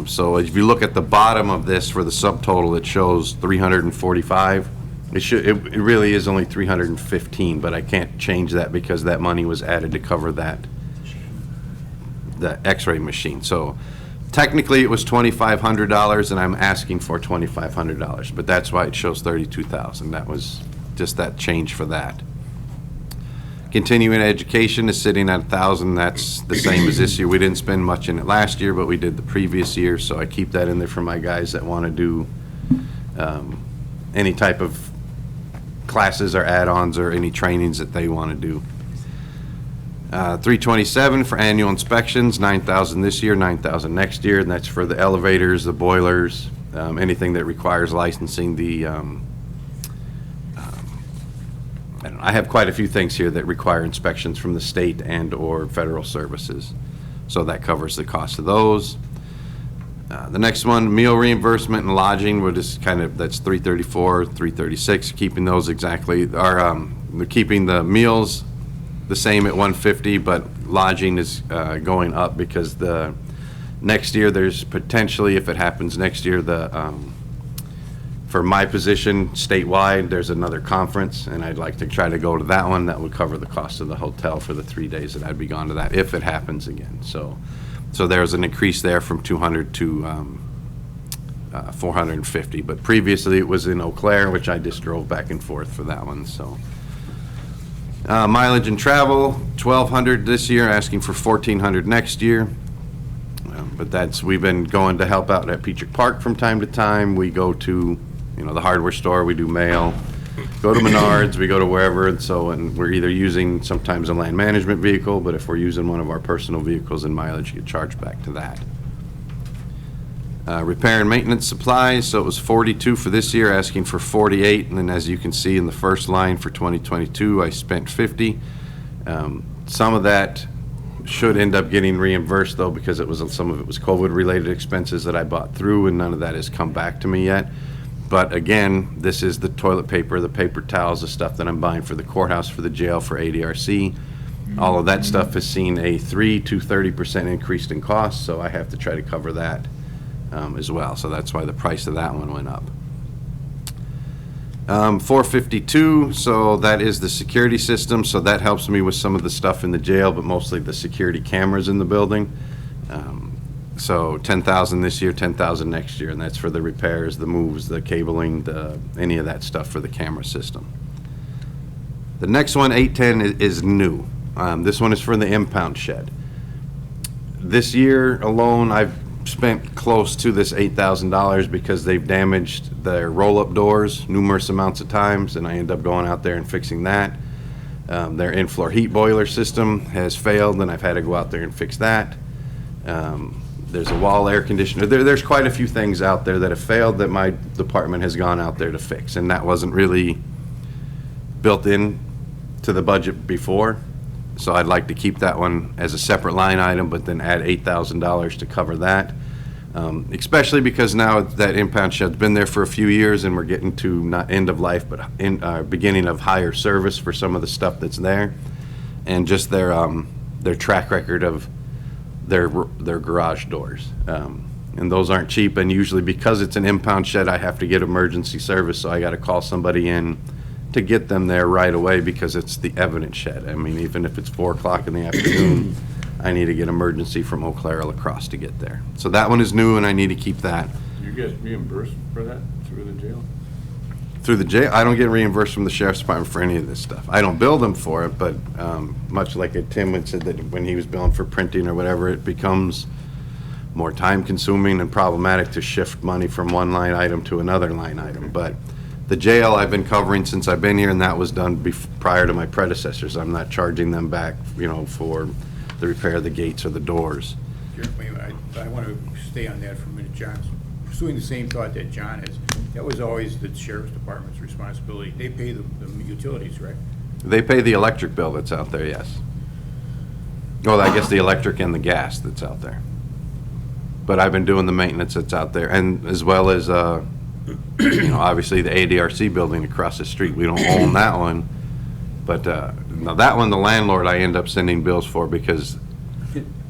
So if you look at the bottom of this for the subtotal, it shows 345. It really is only 315, but I can't change that because that money was added to cover the x-ray machine. So technically it was $2,500 and I'm asking for $2,500, but that's why it shows 32,000. That was just that change for that. Continuing education is sitting at 1,000. That's the same as this year. We didn't spend much in it last year, but we did the previous year, so I keep that in there for my guys that want to do any type of classes or add-ons or any trainings that they want to do. 327 for annual inspections, 9,000 this year, 9,000 next year, and that's for the elevators, the boilers, anything that requires licensing. I have quite a few things here that require inspections from the state and or federal services. So that covers the cost of those. The next one, meal reimbursement and lodging, that's 334, 336, keeping those exactly, they're keeping the meals the same at 150, but lodging is going up because the next year there's potentially, if it happens next year, for my position statewide, there's another conference, and I'd like to try to go to that one. That would cover the cost of the hotel for the 3 days that I'd be gone to that, if it happens again. So there's an increase there from 200 to 450. But previously it was in Eau Claire, which I just drove back and forth for that one. So mileage and travel, 1,200 this year, asking for 1,400 next year. But we've been going to help out at Peachick Park from time to time. We go to the hardware store, we do mail, go to Menards, we go to wherever, and we're either using sometimes a land management vehicle, but if we're using one of our personal vehicles, and mileage get charged back to that. Repair and maintenance supplies, so it was 42 for this year, asking for 48, and then as you can see in the first line for 2022, I spent 50. Some of that should end up getting reimbursed though, because some of it was COVID related expenses that I bought through, and none of that has come back to me yet. But again, this is the toilet paper, the paper towels, the stuff that I'm buying for the courthouse, for the jail, for ADRC. All of that stuff has seen a 3 to 30% increase in cost, so I have to try to cover that as well. So that's why the price of that one went up. 452, so that is the security system, so that helps me with some of the stuff in the jail, but mostly the security cameras in the building. So 10,000 this year, 10,000 next year, and that's for the repairs, the moves, the cabling, any of that stuff for the camera system. The next one, 810, is new. This one is for the impound shed. This year alone, I've spent close to this $8,000 because they've damaged their roll-up doors numerous amounts of times, and I end up going out there and fixing that. Their in-floor heat boiler system has failed, and I've had to go out there and fix that. There's a wall air conditioner. There's quite a few things out there that have failed that my department has gone out there to fix, and that wasn't really built in to the budget before. So I'd like to keep that one as a separate line item, but then add $8,000 to cover that. Especially because now that impound shed's been there for a few years, and we're getting to not end of life, but beginning of higher service for some of the stuff that's there, and just their track record of their garage doors. And those aren't cheap, and usually because it's an impound shed, I have to get emergency service, so I got to call somebody in to get them there right away because it's the evidence shed. I mean, even if it's 4 o'clock in the afternoon, I need to get emergency from Eau Claire La Crosse to get there. So that one is new, and I need to keep that. You get reimbursed for that through the jail? Through the jail, I don't get reimbursed from the sheriff's department for any of this stuff. I don't bill them for it, but much like Tim had said that when he was billing for printing or whatever, it becomes more time consuming and problematic to shift money from one line item to another line item. But The jail I've been covering since I've been here, and that was done prior to my predecessors. I'm not charging them back, for the repair of the gates or the doors. Jeremy, I want to stay on that for a minute. John's pursuing the same thought that John is. That was always the sheriff's department's responsibility. They pay the utilities, right? They pay the electric bill that's out there, yes. Well, I guess the electric and the gas that's out there. But I've been doing the maintenance that's out there, and as well as, obviously the ADRC building across the street. We don't own that one, but now that one, the landlord, I end up sending bills for, because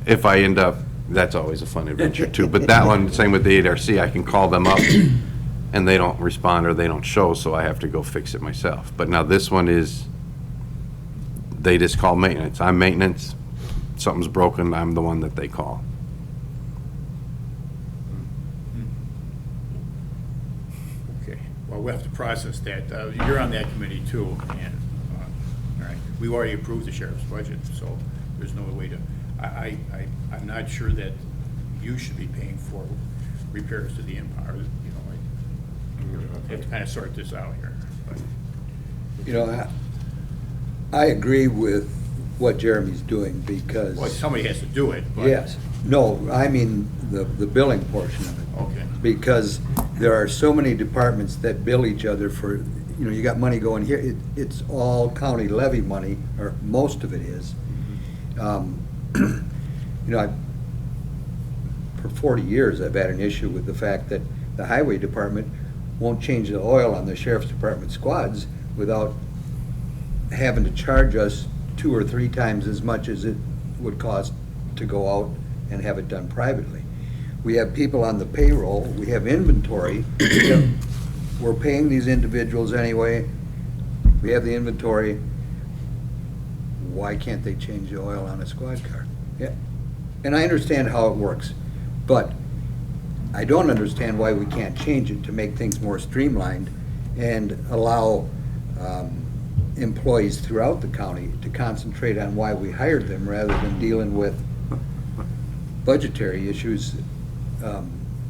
if I end up, that's always a fun adventure too. But that one, same with the ADRC, I can call them up and they don't respond or they don't show, so I have to go fix it myself. But now this one is, they just call maintenance. I'm maintenance. Something's broken, I'm the one that they call. Okay, well, we'll have to process that. You're on that committee too, and, all right, we've already approved the sheriff's budget, so there's no way to, I'm not sure that you should be paying for repairs to the Empire, I have to kind of sort this out here. But I agree with what Jeremy's doing because. Well, somebody has to do it, but. Yes. No, I mean the billing portion of it. Okay. Because there are so many departments that bill each other for, you got money going here. It's all county levy money, or most of it is. For 40 years, I've had an issue with the fact that the highway department won't change the oil on the sheriff's department squads without having to charge us 2 or 3 times as much as it would cost to go out and have it done privately. We have people on the payroll, we have inventory, we're paying these individuals anyway, we have the inventory, why can't they change the oil on a squad car? Yeah, and I understand how it works, but I don't understand why we can't change it to make things more streamlined and allow employees throughout the county to concentrate on why we hired them rather than dealing with budgetary issues.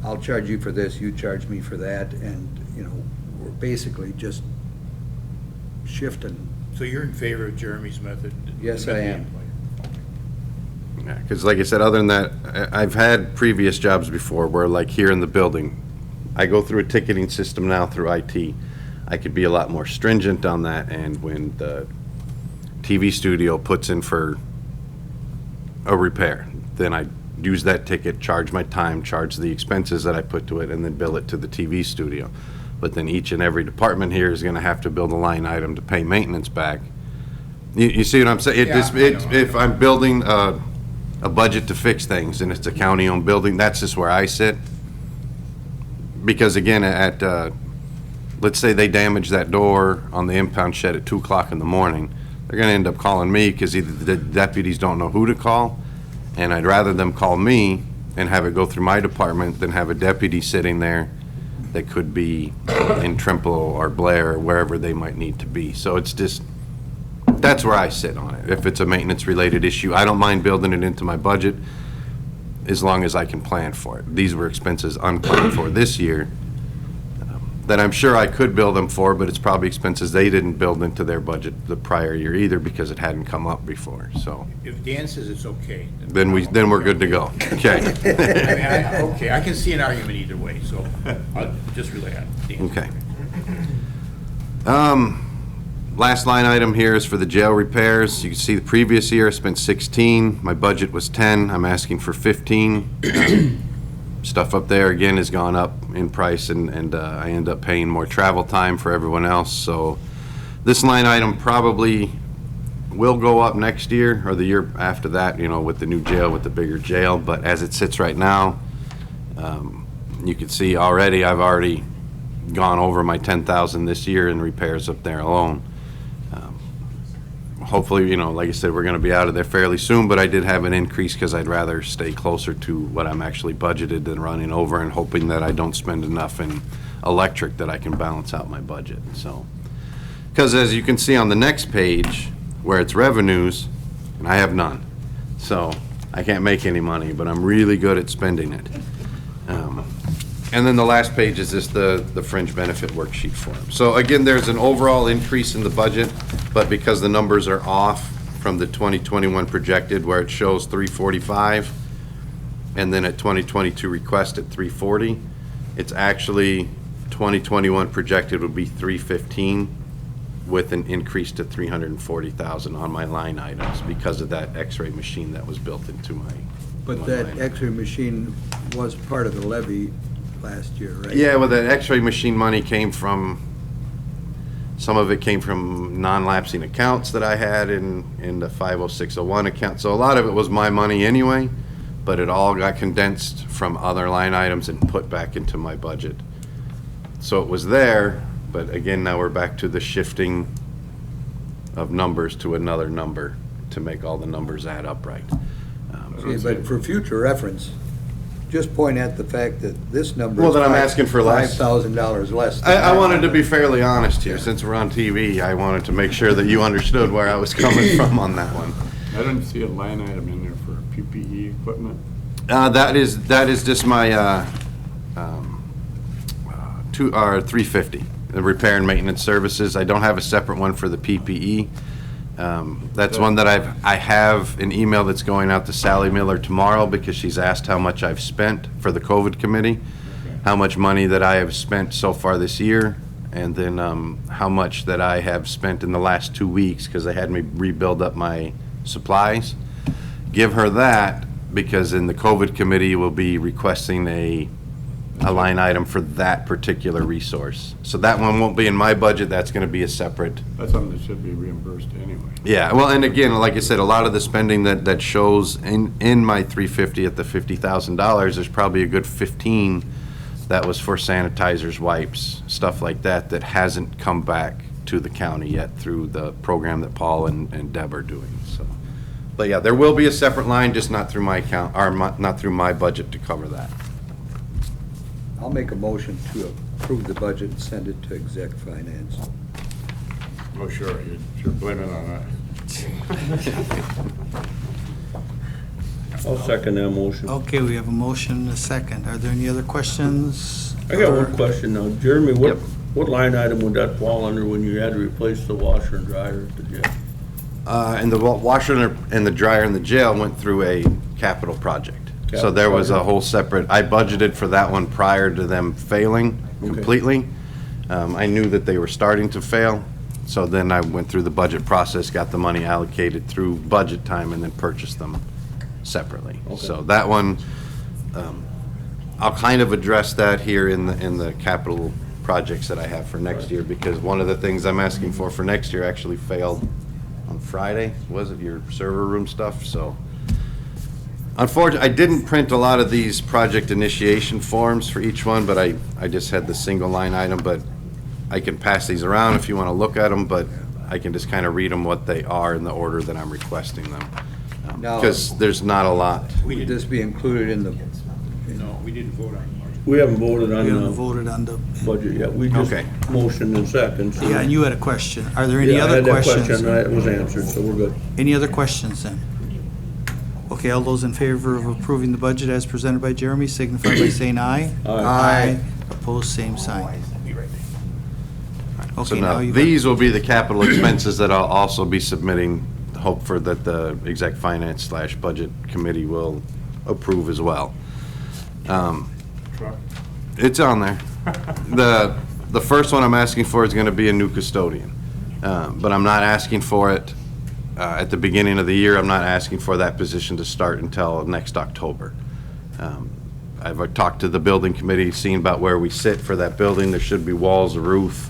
I'll charge you for this, you charge me for that, and we're basically just shifting. So you're in favor of Jeremy's method? Yes, I am. Yeah, because like I said, other than that, I've had previous jobs before where, like here in the building, I go through a ticketing system now through IT. I could be a lot more stringent on that, and when the TV studio puts in for a repair, then I use that ticket, charge my time, charge the expenses that I put to it, and then bill it to the TV studio. But then each and every department here is going to have to build a line item to pay maintenance back. You see what I'm saying? If I'm building a budget to fix things and it's a county-owned building, that's just where I sit. Because again, let's say they damage that door on the impound shed at 2 o'clock in the morning, they're going to end up calling me because either the deputies don't know who to call, and I'd rather them call me and have it go through my department than have a deputy sitting there that could be in Trempealeau or Blair or wherever they might need to be. So it's just, that's where I sit on it. If it's a maintenance-related issue, I don't mind building it into my budget as long as I can plan for it. These were expenses unplanned for this year that I'm sure I could bill them for, but it's probably expenses they didn't build into their budget the prior year either because it hadn't come up before, so. If Dan says it's okay. Then we're good to go. Okay. Okay, I can see an argument either way, so I'll just rely on Dan. Okay. Last line item here is for the jail repairs. You can see the previous year I spent 16. My budget was 10. I'm asking for 15. Stuff up there again has gone up in price, and I end up paying more travel time for everyone else. So this line item probably will go up next year or the year after that, with the new jail, with the bigger jail. But as it sits right now, you can see already I've already gone over my 10,000 this year in repairs up there alone. Hopefully, like I said, we're going to be out of there fairly soon, but I did have an increase because I'd rather stay closer to what I'm actually budgeted than running over and hoping that I don't spend enough in electric that I can balance out my budget. So, because as you can see on the next page where it's revenues, and I have none, so I can't make any money, but I'm really good at spending it. And then the last page is just the fringe benefit worksheet form. So again, there's an overall increase in the budget, but because the numbers are off from the 2021 projected where it shows 345, and then at 2022 request at 340, it's actually 2021 projected would be 315 with an increase to 340,000 on my line items because of that x-ray machine that was built into my. But my that line. X-ray machine was part of the levy last year, right? Yeah, well, that x-ray machine money came from, some of it came from non-lapsing accounts that I had in the 50601 account. So a lot of it was my money anyway, but it all got condensed from other line items and put back into my budget. So it was there, but again, now we're back to the shifting of numbers to another number to make all the numbers add up right. Okay, but for future reference, just point at the fact that this number Well, is then I'm asking for less. $5,000 less. than I that wanted to be number. fairly honest here, since we're on TV, I wanted to make sure that you understood where I was coming from on that one. I don't see a line item in there for PPE equipment. That is just my, 350, the repair and maintenance services. I don't have a separate one for the PPE. That's one that I have an email that's going out to Sally Miller tomorrow because she's asked how much I've spent for the COVID committee, how much money that I have spent so far this year, and then how much that I have spent in the last 2 weeks because they had me rebuild up my supplies. Give her that because in the COVID committee we'll be requesting a line item for that particular resource. So that one won't be in my budget, that's gonna be a separate. That's something that should be reimbursed anyway. Yeah, well, and again, like I said, a lot of the spending that shows in my 350 at the $50,000, there's probably a good 15 that was for sanitizers, wipes, stuff like that, that hasn't come back to the county yet through the program that Paul and Deb are doing, so. But yeah, there will be a separate line, just not through my account, or not through my budget to cover that. I'll make a motion to approve the budget and send it to exec finance. Oh, sure, you're blaming it on us. I'll second that motion. Okay, we have a motion and a second. Are there any other questions? I got one question now. Jeremy, Yep. what line item would that fall under when you had to replace the washer and dryer at the jail? And the washer and the dryer in the jail went through a capital project. So there was a whole separate, I budgeted for that one prior to them failing completely. I knew that they were starting to fail, so then I went through the budget process, got the money allocated through budget time, and then purchased them separately. So that one, I'll kind of address that here in the capital projects that I have for next year, because one of the things I'm asking for next year actually failed on Friday, was it, your server room stuff, so. Unfortunately, I didn't print a lot of these project initiation forms for each one, but I just had the single line item, but I can pass these around if you want to look at them, but I can just kind of read them what they are in the order that I'm requesting them. Now- Because there's not a lot. Would this be included in the, No, we didn't vote on the budget. We haven't voted We haven't on voted on the, the budget yet. We just Okay. motioned and second. So yeah, and you had a question. Are there any Yeah, I other had that questions? question, that was answered, so we're good. Any other questions then? Okay, all those in favor of approving the budget as presented by Jeremy signify by saying aye. Aye. Opposed, same sign. So Okay, now, now you these will be the capital expenses that I'll also be submitting, hope for that the exec finance / budget committee will approve as well. Truck. It's on there. The first one I'm asking for is gonna be a new custodian. But I'm not asking for it at the beginning of the year. I'm not asking for that position to start until next October. I've talked to the building committee, seen about where we sit for that building. There should be walls, a roof,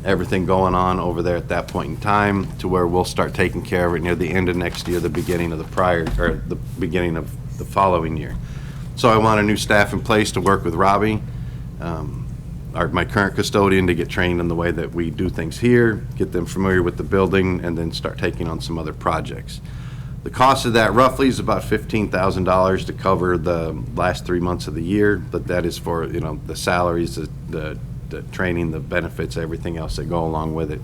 everything going on over there at that point in time, to where we'll start taking care of it near the end of next year, the beginning of the beginning of the following year. So I want a new staff in place to work with Robbie, my current custodian, to get trained in the way that we do things here, get them familiar with the building, and then start taking on some other projects. The cost of that roughly is about $15,000 to cover the last 3 months of the year, but that is for, the salaries, the training, the benefits, everything else that go along with it.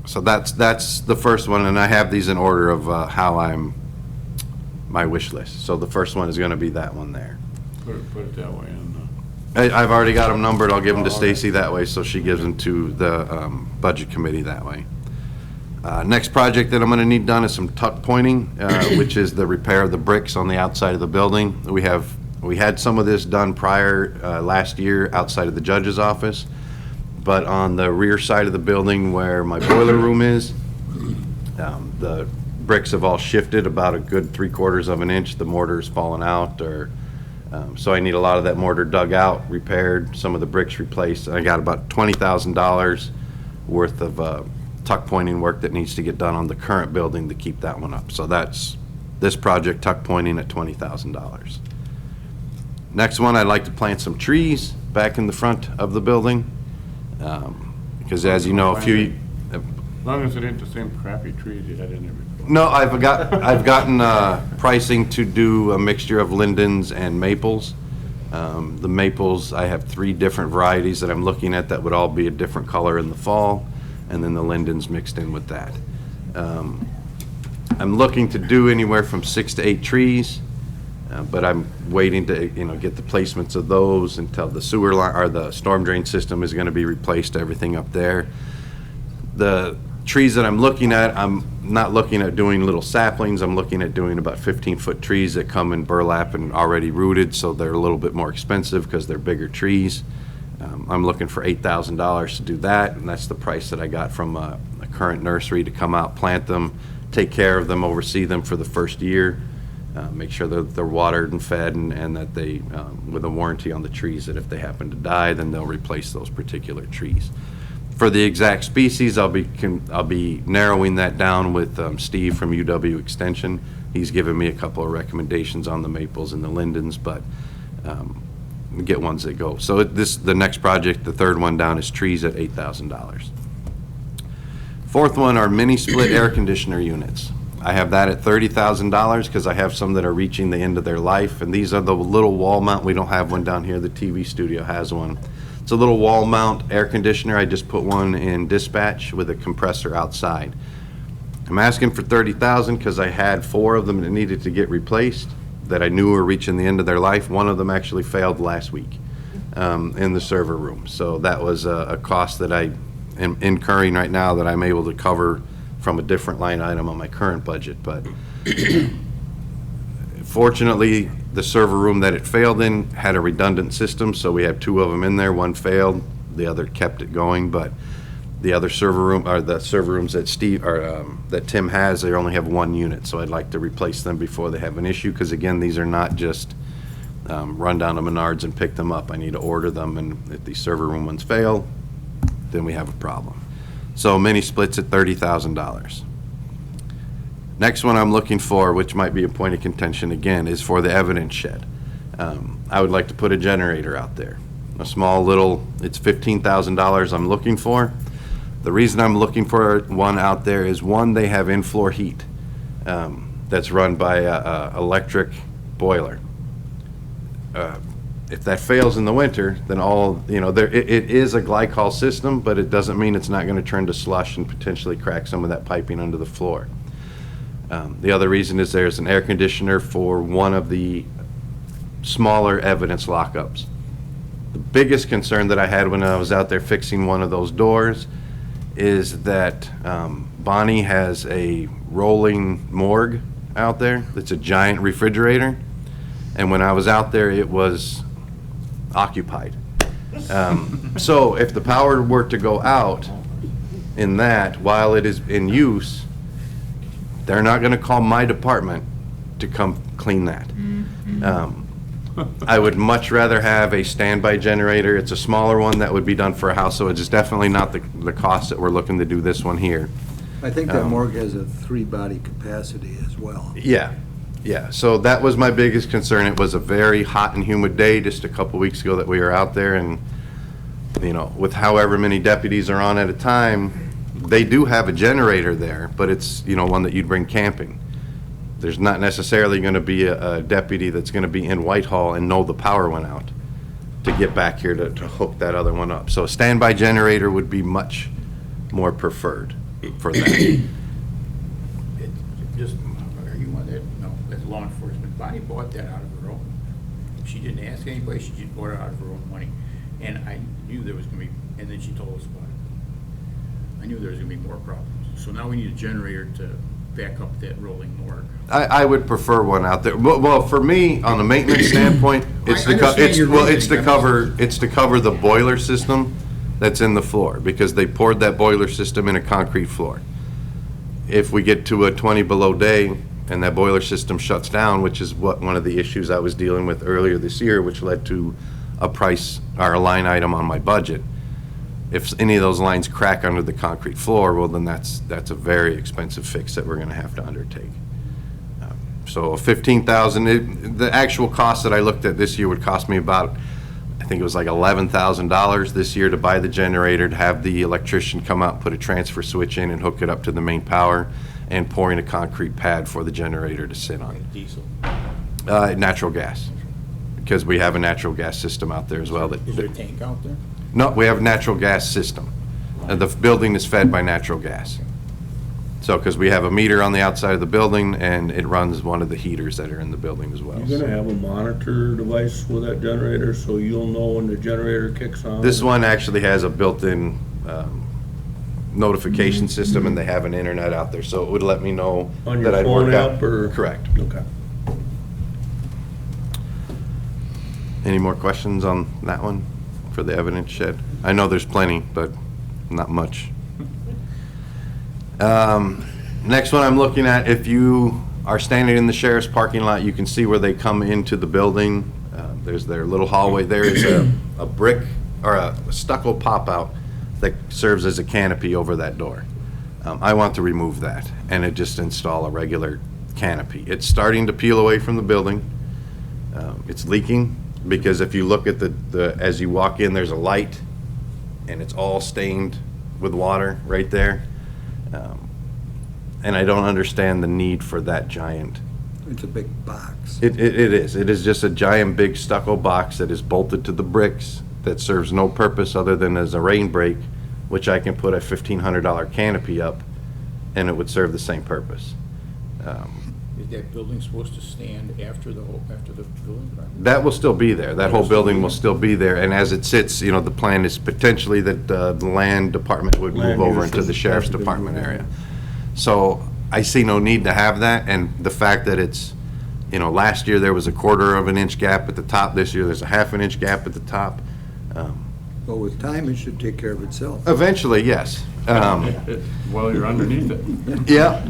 So that's the first one, and I have these in order of how I'm my wish list. So the first one is gonna be that one there. Put it that way, and, I've already got them numbered, I'll give them to Oh, okay. Stacy that way, so she gives them to the budget committee that way. Next project that I'm gonna need done is some tuck pointing, which is the repair of the bricks on the outside of the building. We had some of this done prior, last year, outside of the judge's office, but on the rear side of the building where my boiler room is, the bricks have all shifted about a good 3/4 of an inch, the mortar's fallen out, or so I need a lot of that mortar dug out, repaired, some of the bricks replaced. I got about $20,000 worth of tuck pointing work that needs to get done on the current building to keep that one up. So that's this project, tuck pointing at $20,000. Next one, I'd like to plant some trees back in the front of the building. Because as you know, as long as it ain't the same crappy trees you had in there before. No, I've gotten pricing to do a mixture of lindens and maples. The maples, I have 3 different varieties that I'm looking at that would all be a different color in the fall, and then the lindens mixed in with that. I'm looking to do anywhere from 6 to 8 trees, but I'm waiting to, get the placements of those until the sewer line, or the storm drain system is gonna be replaced, everything up there. The trees that I'm looking at, I'm not looking at doing little saplings, I'm looking at doing about 15-foot trees that come in burlap and already rooted, so they're a little bit more expensive because they're bigger trees. I'm looking for $8,000 to do that, and that's the price that I got from a current nursery to come out, plant them, take care of them, oversee them for the first year, make sure that they're watered and fed, and that they, with a warranty on the trees, that if they happen to die, then they'll replace those particular trees. For the exact species, I'll be narrowing that down with Steve from UW Extension. He's given me a couple of recommendations on the maples and the lindens, but get ones that go. So the next project, the third one down, is trees at $8,000. Fourth one are mini split air conditioner units. I have that at $30,000 because I have some that are reaching the end of their life, and these are the little wall mount. We don't have one down here. The TV studio has one. It's a little wall mount air conditioner. I just put one in dispatch with a compressor outside. I'm asking for $30,000 because I had 4 of them that needed to get replaced that I knew were reaching the end of their life. One of them actually failed last week in the server room. So that was a cost that I am incurring right now that I'm able to cover from a different line item on my current budget. But fortunately, the server room that it failed in had a redundant system, so we have 2 of them in there. One failed, the other kept it going, but the other server room, or the server rooms that that Tim has, they only have 1 unit, so I'd like to replace them before they have an issue, because again, these are not just run down to Menards and pick them up. I need to order them, and if these server room ones fail, then we have a problem. So mini splits at $30,000. Next one I'm looking for, which might be a point of contention again, is for the evidence shed. I would like to put a generator out there. A small little, it's $15,000 I'm looking for. The reason I'm looking for one out there is, one, they have in-floor heat that's run by a electric boiler. If that fails in the winter, then it is a glycol system, but it doesn't mean it's not going to turn to slush and potentially crack some of that piping under the floor. The other reason is there's an air conditioner for one of the smaller evidence lockups. The biggest concern that I had when I was out there fixing one of those doors is that Bonnie has a rolling morgue out there that's a giant refrigerator, and when I was out there, it was occupied. So if the power were to go out in that while it is in use, they're not going to call my department to come clean that. I would much rather have a standby generator. It's a smaller one that would be done for a house, so it's definitely not the cost that we're looking to do this one here. I think that morgue has a 3-body capacity as well. Yeah. So that was my biggest concern. It was a very hot and humid day just a couple weeks ago that we were out there, and with however many deputies are on at a time, they do have a generator there, but it's one that you'd bring camping. There's not necessarily going to be a deputy that's going to be in Whitehall and know the power went out to get back here to hook that other one up. So a standby generator would be much more preferred for that. argue on that, no, that's law enforcement. Bonnie bought that out of her own. She didn't ask anybody, she just bought it out of her own money. And I knew there was gonna be, and then she told us about it. I knew there was gonna be more problems. So now we need a generator to back up that rolling morgue. I would prefer one out there. Well, for me, on the maintenance standpoint, it's I understand your it's to reasoning. it's to cover the boiler system that's in the floor, because they poured that boiler system in a concrete floor. If we get to a 20 below day and that boiler system shuts down, which is one of the issues I was dealing with earlier this year, which led to a price or a line item on my budget. If any of those lines crack under the concrete floor, well, then that's a very expensive fix that we're gonna have to undertake. So 15,000, the actual cost that I looked at this year would cost me about, I think it was like $11,000 this year to buy the generator, to have the electrician come out, put a transfer switch in and hook it up to the main power, and pouring a concrete pad for the generator to sit on. Diesel. Natural gas, because we have a natural gas system out there as well. Is there a tank out there? No, we have a natural gas system. The building is fed by natural gas. So, because we have a meter on the outside of the building, and it runs one of the heaters that are in the building as well. You're gonna have a monitor device with that generator, so you'll know when the generator kicks on? This one actually has a built-in notification system, and they have an internet out there, so it would let me know On your that I'd phone work out. app, or? Correct. Okay. Any more questions on that one for the evidence shed? I know there's plenty, but not much. Next one I'm looking at, if you are standing in the sheriff's parking lot, you can see where they come into the building. There's their little hallway. There is a brick or a stucco pop-out that serves as a canopy over that door. I want to remove that and just install a regular canopy. It's starting to peel away from the building. It's leaking, because if you look at as you walk in, there's a light, and it's all stained with water right there. And I don't understand the need for that giant. It's a big box. It is. It is just a giant big stucco box that is bolted to the bricks that serves no purpose other than as a rain break, which I can put a $1,500 canopy up, and it would serve the same purpose. Is that building supposed to stand after the building? That will still be there. That whole building will still be there, and as it sits, the plan is potentially that the land department would move Land over use into the is sheriff's possibly department moving. area. So I see no need to have that, and the fact that it's, last year there was a 1/4 inch gap at the top, this year there's a 1/2 inch gap at the top. But with time, it should take care of itself. Eventually, yes. Well, you're underneath it. Yeah,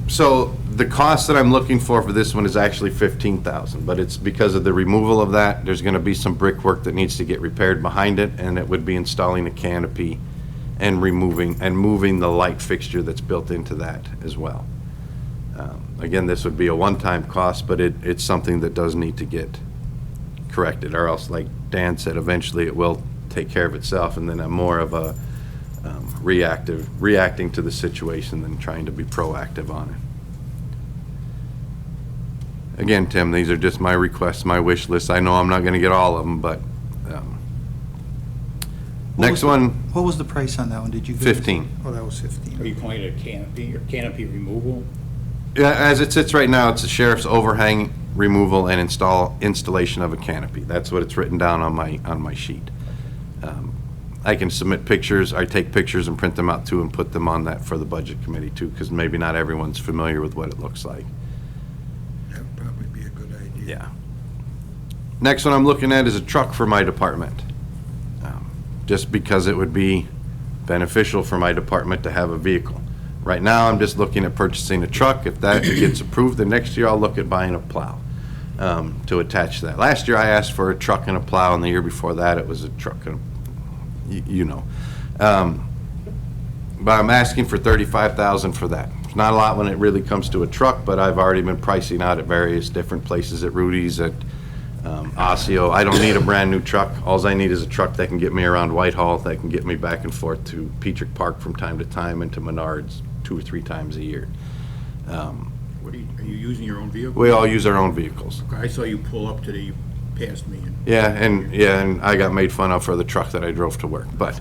so the cost that I'm looking for this one is actually $15,000, but it's because of the removal of that. There's gonna be some brickwork that needs to get repaired behind it, and it would be installing a canopy and moving the light fixture that's built into that as well. Again, this would be a one-time cost, but it's something that does need to get corrected, or else, like Dan said, eventually it will take care of itself, and then I'm more of a reacting to the situation than trying to be proactive on it. Again, Tim, these are just my requests, my wish list. I know I'm not gonna get all of them, but, next one, What was the price on that one? Did you? 15. Oh, that was 15. Are you calling it a canopy or canopy removal? yeah, as it sits right now, it's the sheriff's overhang removal and installation of a canopy. That's what it's written down on my sheet. I can submit pictures, I take pictures and print them out too, and put them on that for the budget committee too, because maybe not everyone's familiar with what it looks like. That would probably be a good idea. Yeah. Next one I'm looking at is a truck for my department. Just because it would be beneficial for my department to have a vehicle. Right now, I'm just looking at purchasing a truck. If that gets approved, then next year I'll look at buying a plow to attach to that. Last year I asked for a truck and a plow, and the year before that it was a truck and but I'm asking for $35,000 for that. It's not a lot when it really comes to a truck, but I've already been pricing out at various different places, at Rudy's, at Osseo. I don't need a brand new truck. All I need is a truck that can get me around Whitehall, that can get me back and forth to Petrick Park from time to time, and to Menards 2 or 3 times a year. Are you using your own vehicle? We all use our own vehicles. I saw you pull up today, you passed me. and I got made fun of for the truck that I drove to work, but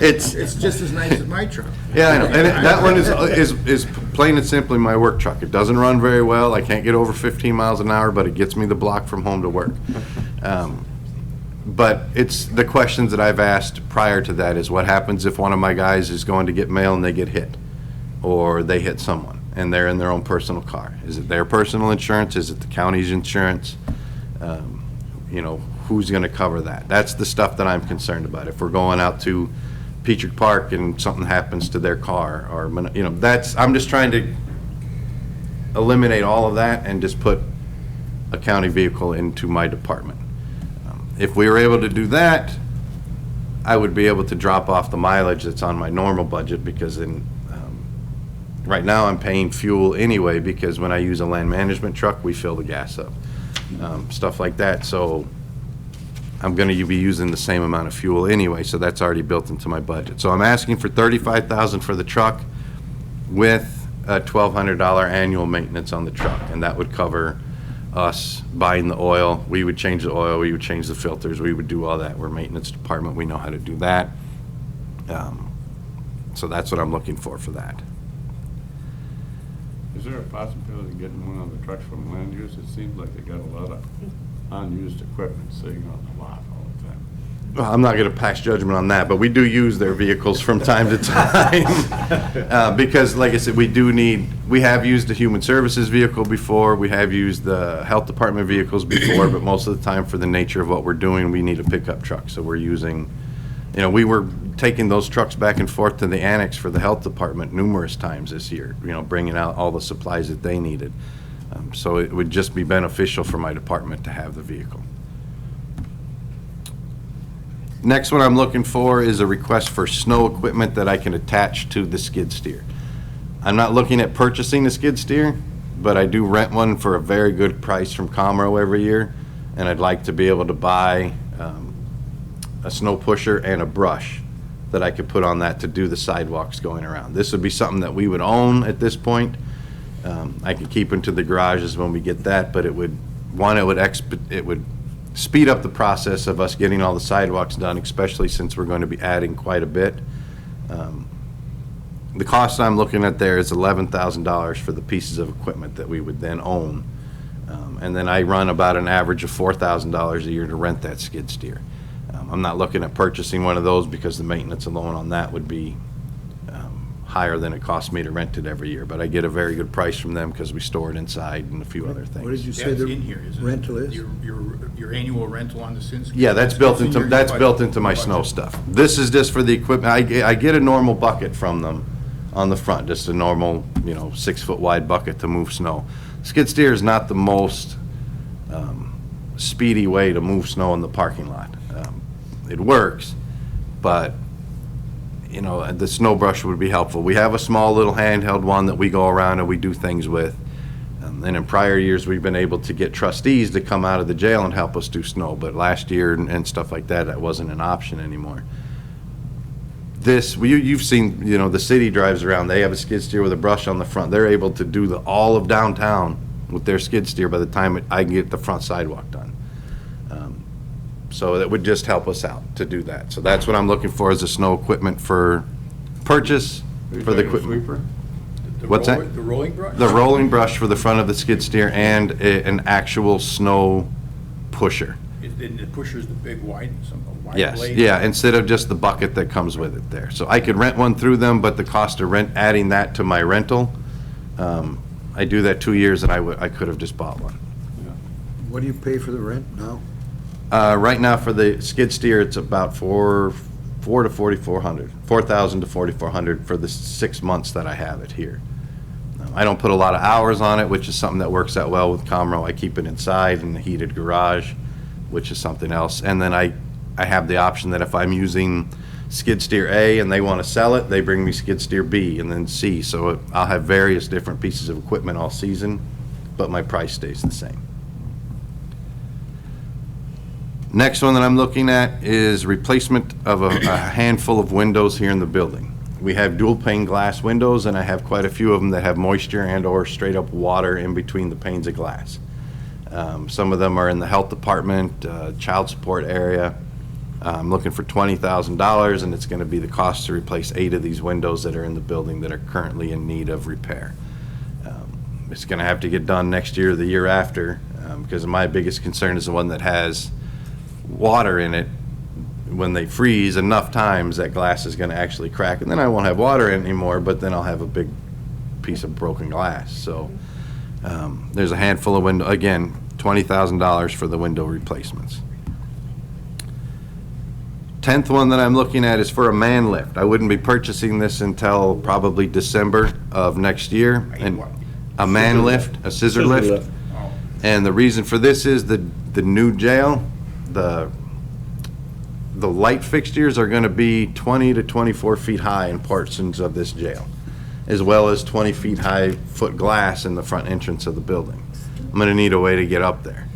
it's, It's just as nice as my truck. yeah, I know, and that one is plain and simply my work truck. It doesn't run very well, I can't get over 15 miles an hour, but it gets me the block from home to work. But it's the questions that I've asked prior to that is what happens if one of my guys is going to get mail and they get hit? Or they hit someone and they're in their own personal car? Is it their personal insurance? Is it the county's insurance? You know, who's gonna cover that? That's the stuff that I'm concerned about. If we're going out to Peachtree Park and something happens to their car or, you know, I'm just trying to eliminate all of that and just put a county vehicle into my department. If we were able to do that, I would be able to drop off the mileage that's on my normal budget because right now I'm paying fuel anyway because when I use a land management truck, we fill the gas up. Stuff like that, so I'm gonna be using the same amount of fuel anyway, so that's already built into my budget. So I'm asking for $35,000 for the truck with a $1,200 annual maintenance on the truck, and that would cover us buying the oil. We would change the oil, we would change the filters, we would do all that. We're a maintenance department, we know how to do that. So that's what I'm looking for that. Is there a possibility of getting one of the trucks from land use? It seems like they got a lot of unused equipment sitting on the lot all the time. Well, I'm not gonna pass judgment on that, but we do use their vehicles from time to time. Because like I said, we have used the human services vehicle before, we have used the health department vehicles before, but most of the time for the nature of what we're doing, we need a pickup truck. So we're using, you know, we were taking those trucks back and forth to the annex for the health department numerous times this year, you know, bringing out all the supplies that they needed. So it would just be beneficial for my department to have the vehicle. Next one I'm looking for is a request for snow equipment that I can attach to the skid steer. I'm not looking at purchasing the skid steer, but I do rent one for a very good price from Comro every year, and I'd like to be able to buy a snow pusher and a brush that I could put on that to do the sidewalks going around. This would be something that we would own at this point. I could keep into the garages when we get that, but it would speed up the process of us getting all the sidewalks done, especially since we're going to be adding quite a bit. The cost I'm looking at there is $11,000 for the pieces of equipment that we would then own. And then I run about an average of $4,000 a year to rent that skid steer. I'm not looking at purchasing one of those because the maintenance alone on that would be higher than it costs me to rent it every year. But I get a very good price from them because we store it inside and a few other things. What did you say That's the in here, isn't it? rental is? Your annual rental on the Sin skid? Yeah, that's built into in your my budget. snow stuff. This is just for the equipment. I get a normal bucket from them on the front, just a normal, 6-foot wide bucket to move snow. Skid steer is not the most speedy way to move snow in the parking lot. It works, but the snow brush would be helpful. We have a small little handheld one that we go around and we do things with. And in prior years, we've been able to get trustees to come out of the jail and help us do snow, but last year and stuff like that, that wasn't an option anymore. You've seen, the city drives around, they have a skid steer with a brush on the front. They're able to do all of downtown with their skid steer by the time I can get the front sidewalk done. So that would just help us out to do that. So that's what I'm looking for, is the snow equipment for purchase for the equipment. Sweeper? What's that? The rolling brush? The rolling brush for the front of the skid steer and an actual snow pusher. The pusher's the big wide Yes, blade? yeah, instead of just the bucket that comes with it there. So I could rent one through them, but the cost of adding that to my rental, I do that 2 years and I could have just bought one. What do you pay for the rent now? Right now for the skid steer, it's about $4,000 to $4,400 for the 6 months that I have it here. I don't put a lot of hours on it, which is something that works out well with Comro. I keep it inside in the heated garage, which is something else. And then I have the option that if I'm using skid steer A and they want to sell it, they bring me skid steer B and then C. So I'll have various different pieces of equipment all season, but my price stays the same. Next one that I'm looking at is replacement of a handful of windows here in the building. We have dual pane glass windows, and I have quite a few of them that have moisture and or straight up water in between the panes of glass. Some of them are in the health department, child support area. I'm looking for $20,000, and it's going to be the cost to replace 8 of these windows that are in the building that are currently in need of repair. It's going to have to get done next year or the year after, because my biggest concern is the one that has water in it. When they freeze enough times, that glass is going to actually crack, and then I won't have water in it anymore, but then I'll have a big piece of broken glass. So there's a handful of window, again, $20,000 for the window replacements. 10th one that I'm looking at is for a man lift. I wouldn't be purchasing this until probably December of next year. And a man lift, a scissor lift. And the reason for this is the new jail, the light fixtures are going to be 20 to 24 feet high in portions of this jail, as well as 20 feet high foot glass in the front entrance of the building. I'm going to need a way to get up there.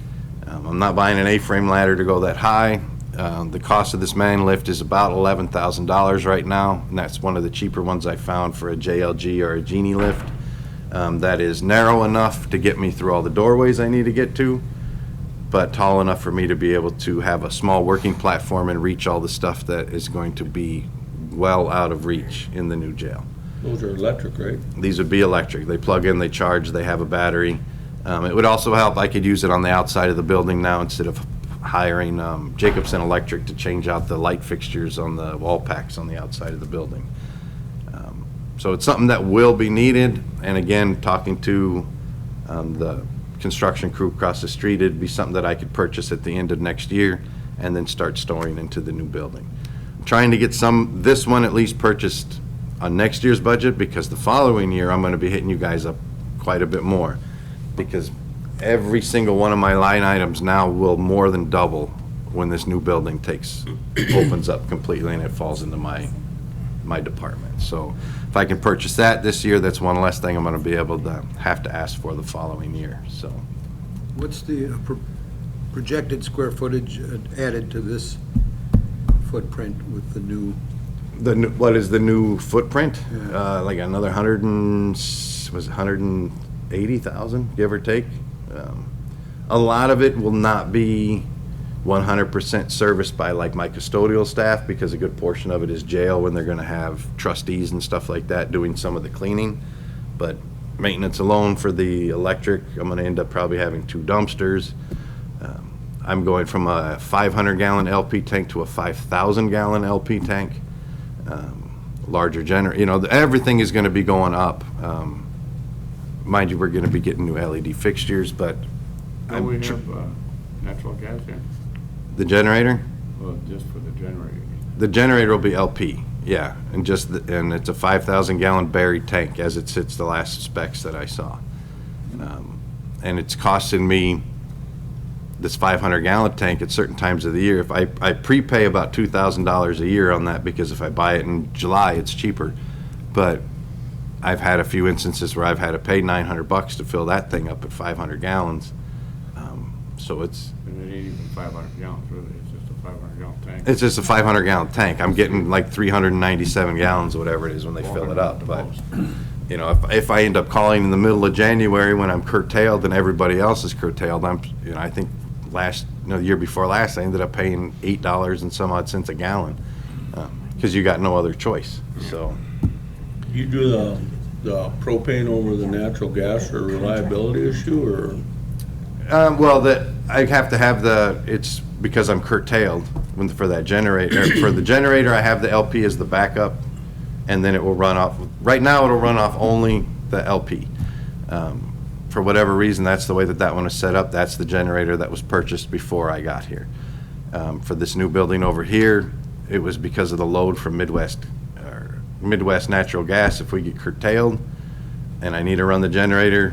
I'm not buying an A-frame ladder to go that high. The cost of this man lift is about $11,000 right now, and that's one of the cheaper ones I found for a JLG or a Genie lift. That is narrow enough to get me through all the doorways I need to get to, but tall enough for me to be able to have a small working platform and reach all the stuff that is going to be well out of reach in the new jail. Those are electric, right? These would be electric. They plug in, they charge, they have a battery. It would also help, I could use it on the outside of the building now instead of hiring Jacobson Electric to change out the light fixtures on the wall packs on the outside of the building. So it's something that will be needed, and again, talking to the construction crew across the street, it'd be something that I could purchase at the end of next year and then start storing into the new building. I'm trying to get this one at least purchased on next year's budget, because the following year I'm going to be hitting you guys up quite a bit more, because every single one of my line items now will more than double when this new building opens up completely and it falls into my department. So if I can purchase that this year, that's one less thing I'm going to be able to have to ask for the following year. So What's the projected square footage added to this footprint with the new? what is the new footprint? Yeah. Like another 180,000, give or take. A lot of it will not be 100% serviced by like my custodial staff, because a good portion of it is jail when they're going to have trustees and stuff like that doing some of the cleaning. But maintenance alone for the electric, I'm going to end up probably having 2 dumpsters. I'm going from a 500-gallon LP tank to a 5,000-gallon LP tank. Larger generator, everything is going to be going up. Mind you, we're going to be getting new LED fixtures, but Don't we have natural gas in? the generator? Well, just for the generator. The generator will be LP, yeah, and and it's a 5,000-gallon buried tank as it sits, the last specs that I saw. And it's costing me, this 500-gallon tank at certain times of the year, if I prepay about $2,000 a year on that, because if I buy it in July, it's cheaper. But I've had a few instances where I've had to pay $900 to fill that thing up at 500 gallons. So it's... And it ain't even 500 gallons, really, it's just a 500-gallon tank. It's just a 500-gallon tank. I'm getting like 397 gallons, whatever it is, when they fill it up. But, if I end up calling in the middle of January when I'm curtailed and everybody else is curtailed, I think the year before last, I ended up paying $8 and some odd cents a gallon, because you got no other choice. So You do the propane over the natural gas or reliability issue, or? well, I have to have it's because I'm curtailed for that generator. For the generator, I have the LP as the backup, and then it will run off. Right now, it'll run off only the LP. For whatever reason, that's the way that one is set up. That's the generator that was purchased before I got here. For this new building over here, it was because of the load from Midwest Natural Gas. If we get curtailed and I need to run the generator,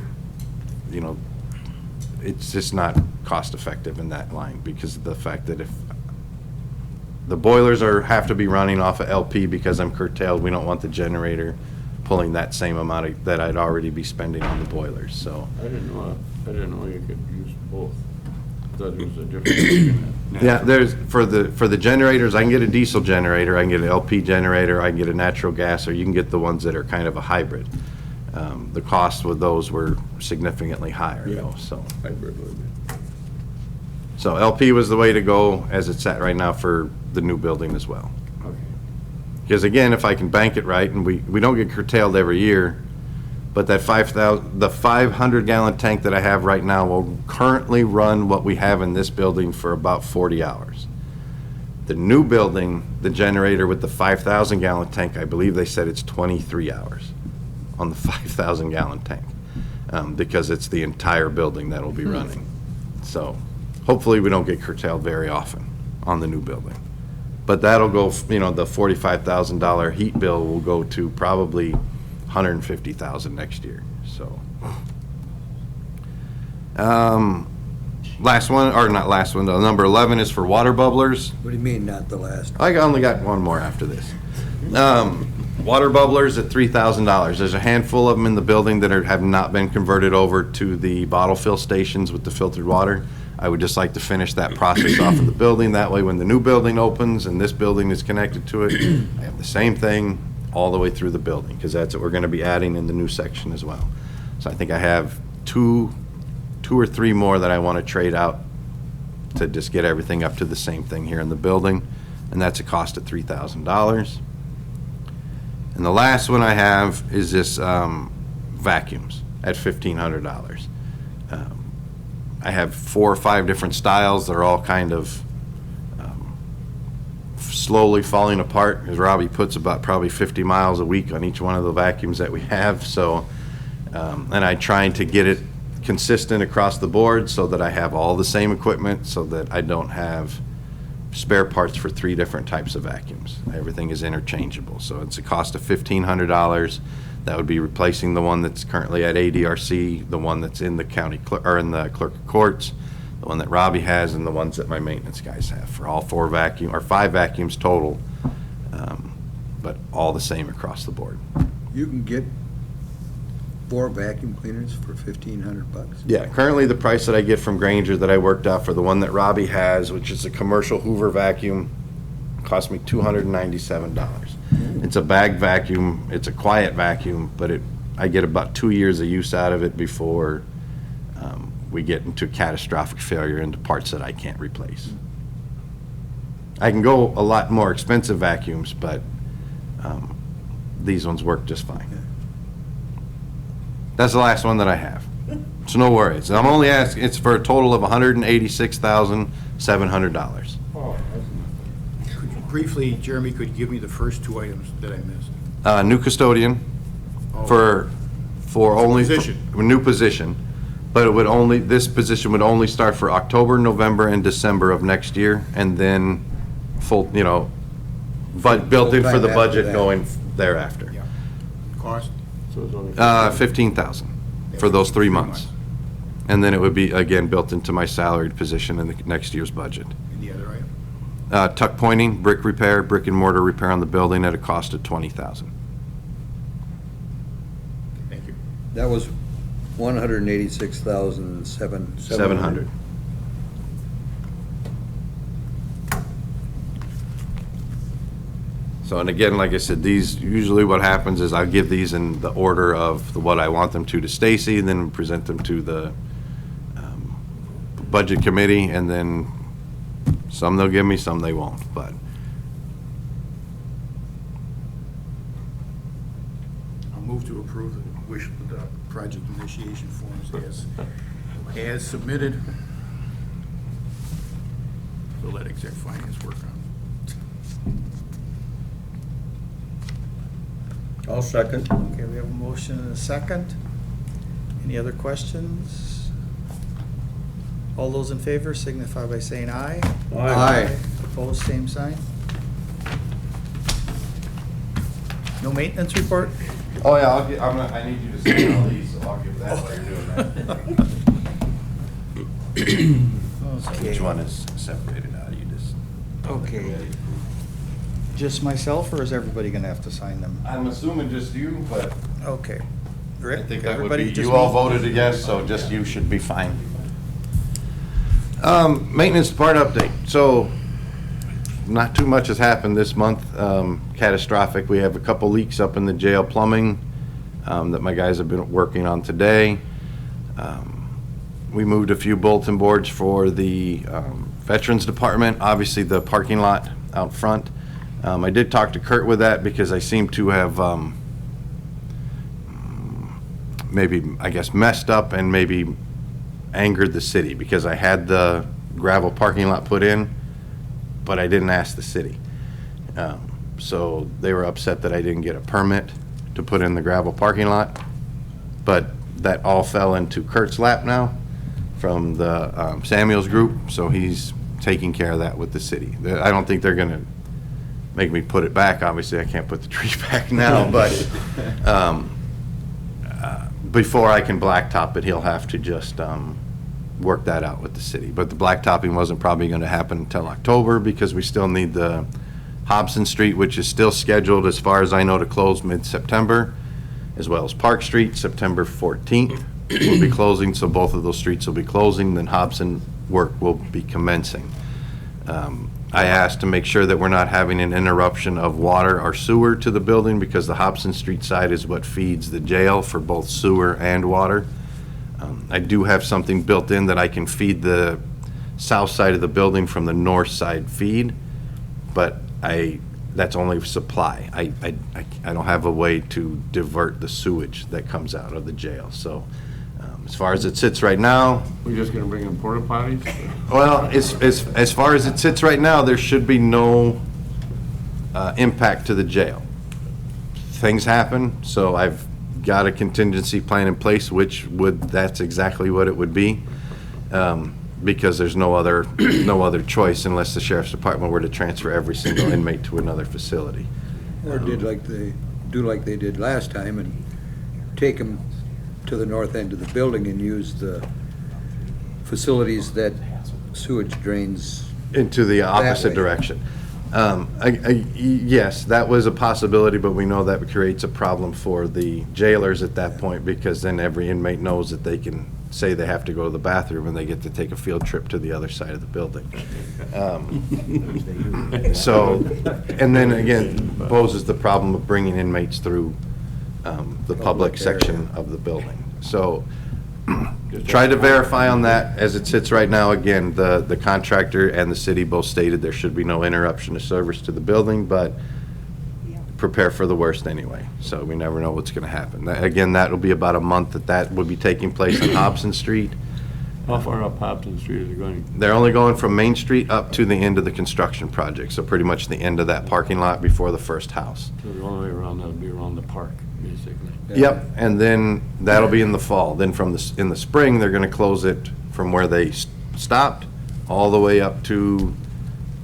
it's just not cost effective in that line, because of the fact that if the boilers have to be running off of LP because I'm curtailed, we don't want the generator pulling that same amount that I'd already be spending on the boilers. So I didn't know you could use both. I thought there was a difference. yeah, there's for the generators, I can get a diesel generator, I can get an LP generator, I can get a natural gas, or you can get the ones that are kind of a hybrid. The cost with those were significantly higher, though. So Hybrid would be. So LP was the way to go as it's set right now for the new building as well. Because again, if I can bank it right, and we don't get curtailed every year, but that 500 gallon tank that I have right now will currently run what we have in this building for about 40 hours. The new building, the generator with the 5,000 gallon tank, I believe they said it's 23 hours on the 5,000 gallon tank, because it's the entire building that'll be running. So hopefully we don't get curtailed very often on the new building. But that'll go, the $45,000 heat bill will go to probably $150,000 next year, so. Last one, or not last one, number 11 is for water bubblers. What do you mean, not the last? I only got one more after this. Water bubblers at $3,000. There's a handful of them in the building that have not been converted over to the bottle fill stations with the filtered water. I would just like to finish that process off of the building. That way, when the new building opens and this building is connected to it, I have the same thing all the way through the building, because that's what we're going to be adding in the new section as well. So I think I have two or three more that I want to trade out to just get everything up to the same thing here in the building, and that's a cost of $3,000. And the last one I have is this vacuums at $1,500. I have 4 or 5 different styles. They're all kind of slowly falling apart, as Robbie puts about probably 50 miles a week on each one of the vacuums that we have. So, and I'm trying to get it consistent across the board so that I have all the same equipment, so that I don't have spare parts for 3 different types of vacuums. Everything is interchangeable. So it's a cost of $1,500. That would be replacing the one that's currently at ADRC, the one that's in the county or in the clerk of courts, the one that Robbie has, and the ones that my maintenance guys have for all 4 vacuum or 5 vacuums total, but all the same across the board. You can get 4 vacuum cleaners for $1,500? Yeah, currently the price that I get from Granger that I worked out for the one that Robbie has, which is a commercial Hoover vacuum, cost me $297. It's a bag vacuum. It's a quiet vacuum, but I get about 2 years of use out of it before we get into catastrophic failure into parts that I can't replace. I can go a lot more expensive vacuums, but these ones work just fine. That's the last one that I have. So no worries. I'm only asking, it's for a total of $186,700. Could you briefly, Jeremy, could you give me the first 2 items that I missed? New custodian Oh. for only. Position. A new position, but this position would only start for October, November, and December of next year, and then full, but built in for the Full-time after budget that. going thereafter. Yeah. Cost? 15,000 for those 3 months. And then it would be, again, built into my salaried position in the next year's budget. And the other item? Tuck pointing, brick repair, brick and mortar repair on the building at a cost of $20,000. Thank you. That was $186,700. 700. So, and again, like I said, these, usually what happens is I'll give these in the order of what I want them to Stacy, and then present them to the budget committee, and then some they'll give me, some they won't, but. I'll move to approve the project initiation forms as submitted. So let exec finance work on it. I'll second. Okay, we have a motion and a second. Any other questions? All those in favor signify by saying aye. Aye. Opposed, same sign. No maintenance report? Oh, yeah, I need you to sign all these, so I'll give that while you're doing that. Each one is separated out, you just. Okay. Just myself, or is everybody gonna have to sign them? I'm assuming just you, but Okay. I Rick, think that would everybody be, just you all me? voted yes, so just you should be fine. Maintenance part update. So, not too much has happened this month, catastrophic. We have a couple leaks up in the jail plumbing that my guys have been working on today. We moved a few bulletin boards for the Veterans Department, obviously the parking lot out front. I did talk to Kurt with that because I seem to have maybe, I guess, messed up and maybe angered the city because I had the gravel parking lot put in, but I didn't ask the city. So they were upset that I didn't get a permit to put in the gravel parking lot, but that all fell into Kurt's lap now from the Samuels group, so he's taking care of that with the city. I don't think they're gonna make me put it back. Obviously, I can't put the tree back now, but before I can blacktop it, he'll have to just work that out with the city. But the blacktopping wasn't probably gonna happen until October because we still need the Hobson Street, which is still scheduled, as far as I know, to close mid-September, as well as Park Street, September 14th will be closing, so both of those streets will be closing, then Hobson work will be commencing. I asked to make sure that we're not having an interruption of water or sewer to the building because the Hobson Street side is what feeds the jail for both sewer and water. I do have something built in that I can feed the south side of the building from the north side feed, but that's only supply. I don't have a way to divert the sewage that comes out of the jail. So as far as it sits right now, We're just gonna bring in porta potties? well, as far as it sits right now, there should be no impact to the jail. Things happen, so I've got a contingency plan in place, that's exactly what it would be. Because there's no other choice unless the sheriff's department were to transfer every single inmate to another facility. Or do like they did last time and take them to the north end of the building and use the facilities that sewage drains. Into the opposite way. direction. Yes, that was a possibility, but we know that creates a problem for the jailers at that point because then every inmate knows that they can say they have to go to the bathroom and they get to take a field trip to the other side of the building. So, and then again, poses the problem of bringing inmates through the public section of the building. So, try to verify on that as it sits right now. Again, the contractor and the city both stated there should be no interruption of service to the building, but prepare for the worst anyway. So we never know what's gonna happen. Again, that'll be about a month that would be taking place on Hobson Street. How far up Hobson Street is it going? They're only going from Main Street up to the end of the construction project, so pretty much the end of that parking lot before the first house. So the only way around, that'll be around the park, basically. Yep, and then that'll be in the fall. Then in the spring, they're gonna close it from where they stopped all the way up to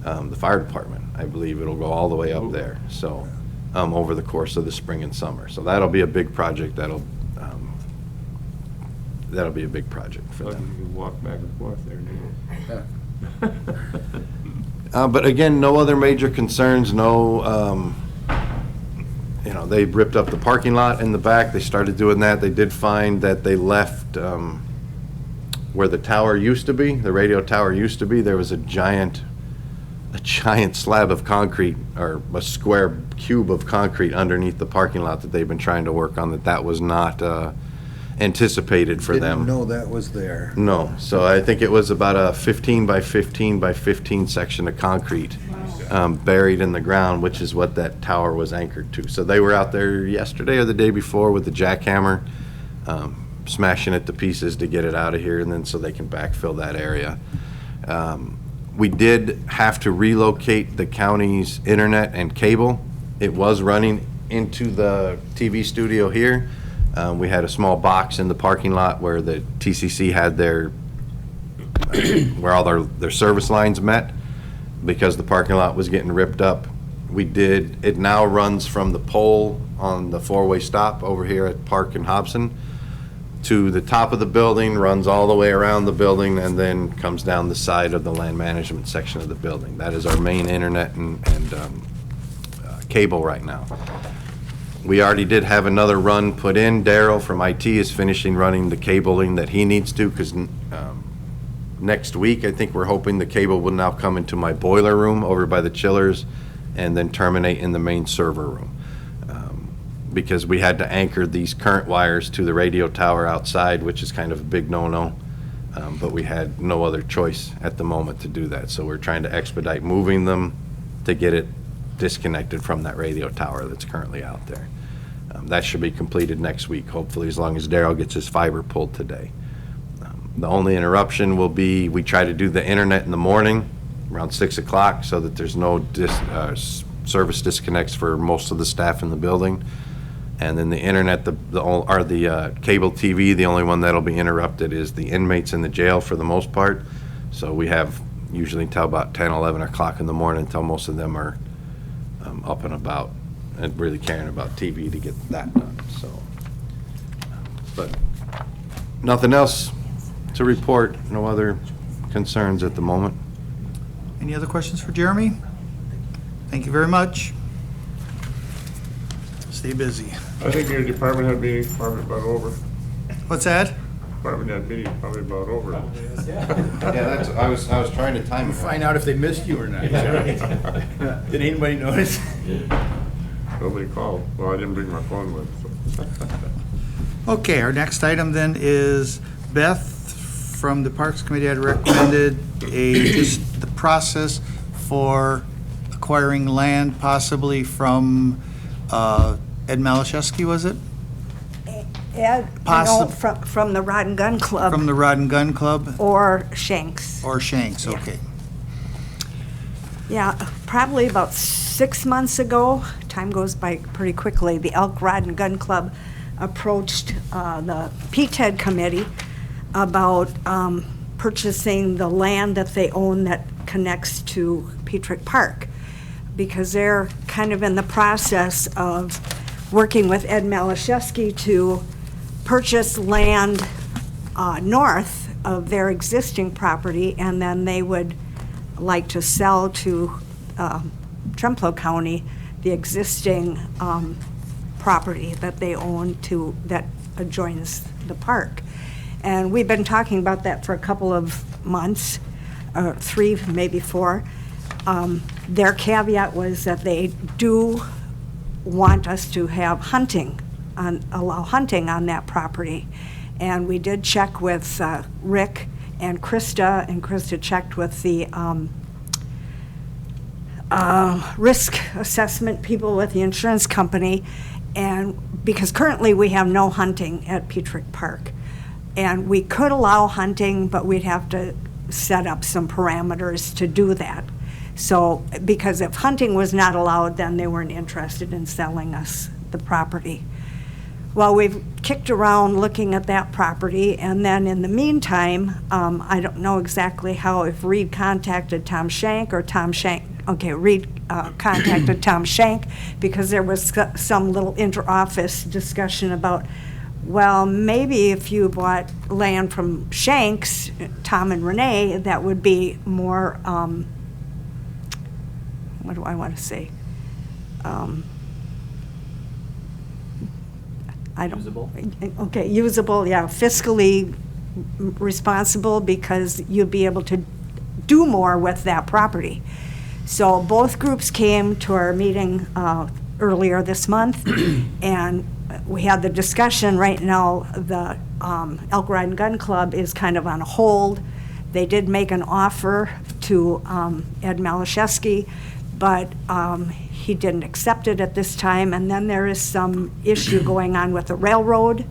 the fire department. I believe it'll go all the way up there, so, over the course of the spring and summer. So that'll be a big project. That'll be a big project for So you them. can walk back and forth there, Yeah. But again, no other major concerns, no, they ripped up the parking lot in the back. They started doing that. They did find that they left where the tower used to be, the radio tower used to be, there was a giant slab of concrete, or a square cube of concrete underneath the parking lot that they've been trying to work on, that was not anticipated for them. Didn't know that was there. No, so I think it was about a 15 by 15 by 15 section of concrete buried in the ground, which is what that tower was anchored to. So they were out there yesterday or the day before with the jackhammer, smashing it to pieces to get it out of here, and then so they can backfill that area. We did have to relocate the county's internet and cable. It was running into the TV studio here. We had a small box in the parking lot where the TCC had where all their service lines met, because the parking lot was getting ripped up. It now runs from the pole on the four-way stop over here at Park and Hobson to the top of the building, runs all the way around the building, and then comes down the side of the land management section of the building. That is our main internet and cable right now. We already did have another run put in. Daryl from IT is finishing running the cabling that he needs to, because next week, I think we're hoping the cable will now come into my boiler room over by the chillers and then terminate in the main server room. Because we had to anchor these current wires to the radio tower outside, which is kind of a big no-no. But we had no other choice at the moment to do that. So we're trying to expedite moving them to get it disconnected from that radio tower that's currently out there. That should be completed next week, hopefully, as long as Daryl gets his fiber pulled today. The only interruption will be, we try to do the internet in the morning around 6 o'clock so that there's no service disconnects for most of the staff in the building. And then the internet, the cable TV, the only one that'll be interrupted is the inmates in the jail for the most part. So we have usually until about 10, 11 o'clock in the morning until most of them are up and about and really caring about TV to get that done. So, but nothing else to report, no other concerns at the moment. Any other questions for Jeremy? Thank you very much. Stay busy. I think your department head meeting's probably about over. What's that? Department head meeting's probably about over. Yeah, I was trying to time it. Find out if they missed you or not. Did anybody notice? Nobody called. Well, I didn't bring my phone with, so. Okay, our next item then is Beth from the Parks Committee had recommended just the process for acquiring land possibly from Ed Malashewski, was it? Ed, from the Rod and Gun Club. From the Rod and Gun Club? Or Shanks. Or Shanks, Yeah. okay. Yeah, probably about 6 months ago, time goes by pretty quickly, the Elk Rod and Gun Club approached the PTED committee about purchasing the land that they own that connects to Petrick Park, because they're kind of in the process of working with Ed Malashewski to purchase land north of their existing property, and then they would like to sell to Trempealeau County the existing property that they own that adjoins the park. And we've been talking about that for a couple of months, 3, maybe 4. Their caveat was that they do want us to have allow hunting on that property. And we did check with Rick and Krista checked with the risk assessment people with the insurance company, and because currently we have no hunting at Petrick Park. And we could allow hunting, but we'd have to set up some parameters to do that. So, because if hunting was not allowed, then they weren't interested in selling us the property. Well, we've kicked around looking at that property, and then in the meantime, I don't know exactly how, if Reed contacted Tom Shank or Tom Shank, okay, Reed contacted Tom Shank, because there was some little inter-office discussion about, well, maybe if you bought land from Shanks, Tom and Renee, that would be more, what do I want to say? Usable? Okay, usable, yeah, fiscally responsible, because you'd be able to do more with that property. So both groups came to our meeting earlier this month, and we had the discussion. Right now, the Elk Rod and Gun Club is kind of on hold. They did make an offer to Ed Malashewski, but he didn't accept it at this time. And then there is some issue going on with the railroad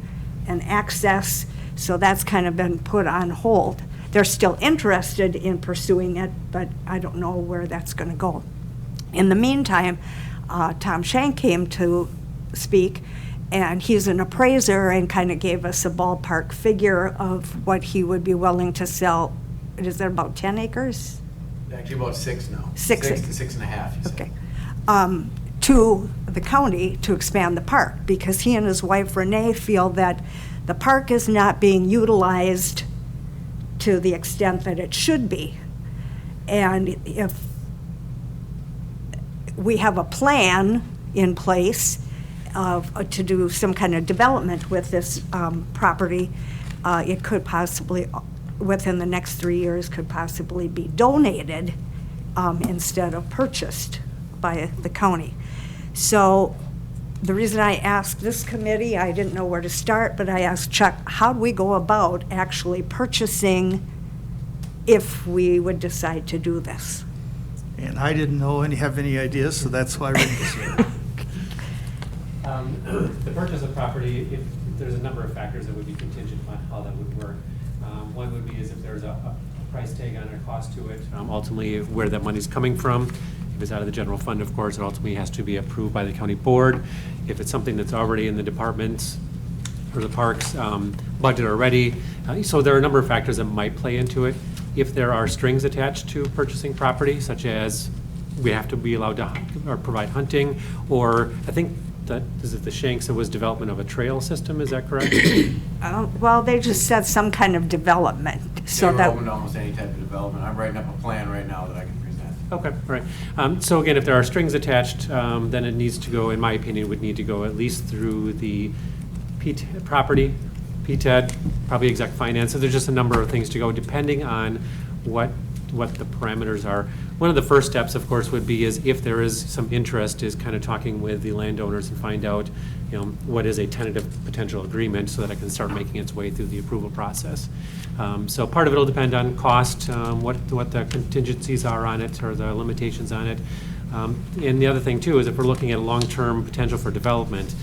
and access, so that's kind of been put on hold. They're still interested in pursuing it, but I don't know where that's going to go. In the meantime, Tom Shank came to speak, and he's an appraiser and kind of gave us a ballpark figure of what he would be willing to sell. Is there about 10 acres? Actually about 6 now. 6 to acres. 6.5, he said. Okay. To the county to expand the park, because he and his wife Renee feel that the park is not being utilized to the extent that it should be. And if we have a plan in place to do some kind of development with this property, it could possibly, within the next 3 years, could possibly be donated instead of purchased by the county. So the reason I asked this committee, I didn't know where to start, but I asked Chuck, how do we go about actually purchasing if we would decide to do this? And I didn't have any ideas, so that's why Rick was here. The purchase of property, if there's a number of factors that would be contingent on how that would work. One would be is if there's a price tag on it, a cost to it, ultimately where that money's coming from. If it's out of the general fund, of course, it ultimately has to be approved by the county board. If it's something that's already in the departments or the parks budget already. So there are a number of factors that might play into it. If there are strings attached to purchasing property, such as we have to be allowed to or provide hunting, or I think that, is it the Shanks, it was development of a trail system, is that correct? Well, they just said some kind of development, so They were that, open to almost any type of development. I'm writing up a plan right now that I can present. Okay, all right. So again, if there are strings attached, then it needs to go, in my opinion, would need to go at least through the property, PTED, probably exec finance. So there's just a number of things to go depending on what the parameters are. One of the first steps, of course, would be is if there is some interest, is kind of talking with the landowners and find out, what is a tentative potential agreement so that it can start making its way through the approval process. So part of it will depend on cost, what the contingencies are on it or the limitations on it. And the other thing too is if we're looking at a long-term potential for development,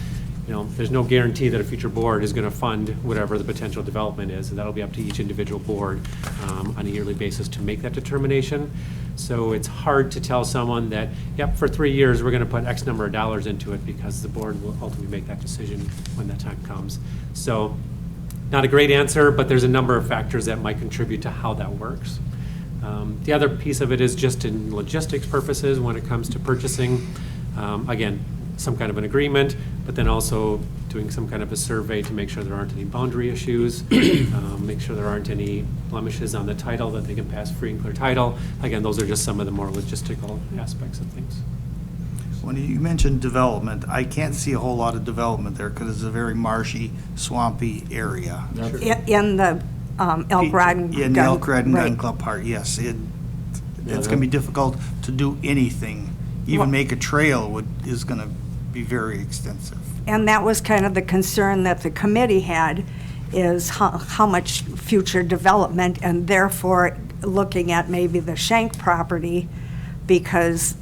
there's no guarantee that a future board is going to fund whatever the potential development is, and that'll be up to each individual board on a yearly basis to make that determination. So it's hard to tell someone that, yep, for 3 years, we're going to put X number of dollars into it, because the board will ultimately make that decision when that time comes. So not a great answer, but there's a number of factors that might contribute to how that works. The other piece of it is just in logistics purposes when it comes to purchasing. Again, some kind of an agreement, but then also doing some kind of a survey to make sure there aren't any boundary issues, make sure there aren't any blemishes on the title, that they can pass free and clear title. Again, those are just some of the more logistical aspects of things. When you mentioned development, I can't see a whole lot of development there because it's a very marshy, swampy area. in the Elk Rod and In the Elk Rod and Gun right. Club part, yes. It's going to be difficult to do anything. Even make a trail is going to be very extensive. And that was kind of the concern that the committee had, is how much future development, and therefore looking at maybe the Shank property, because,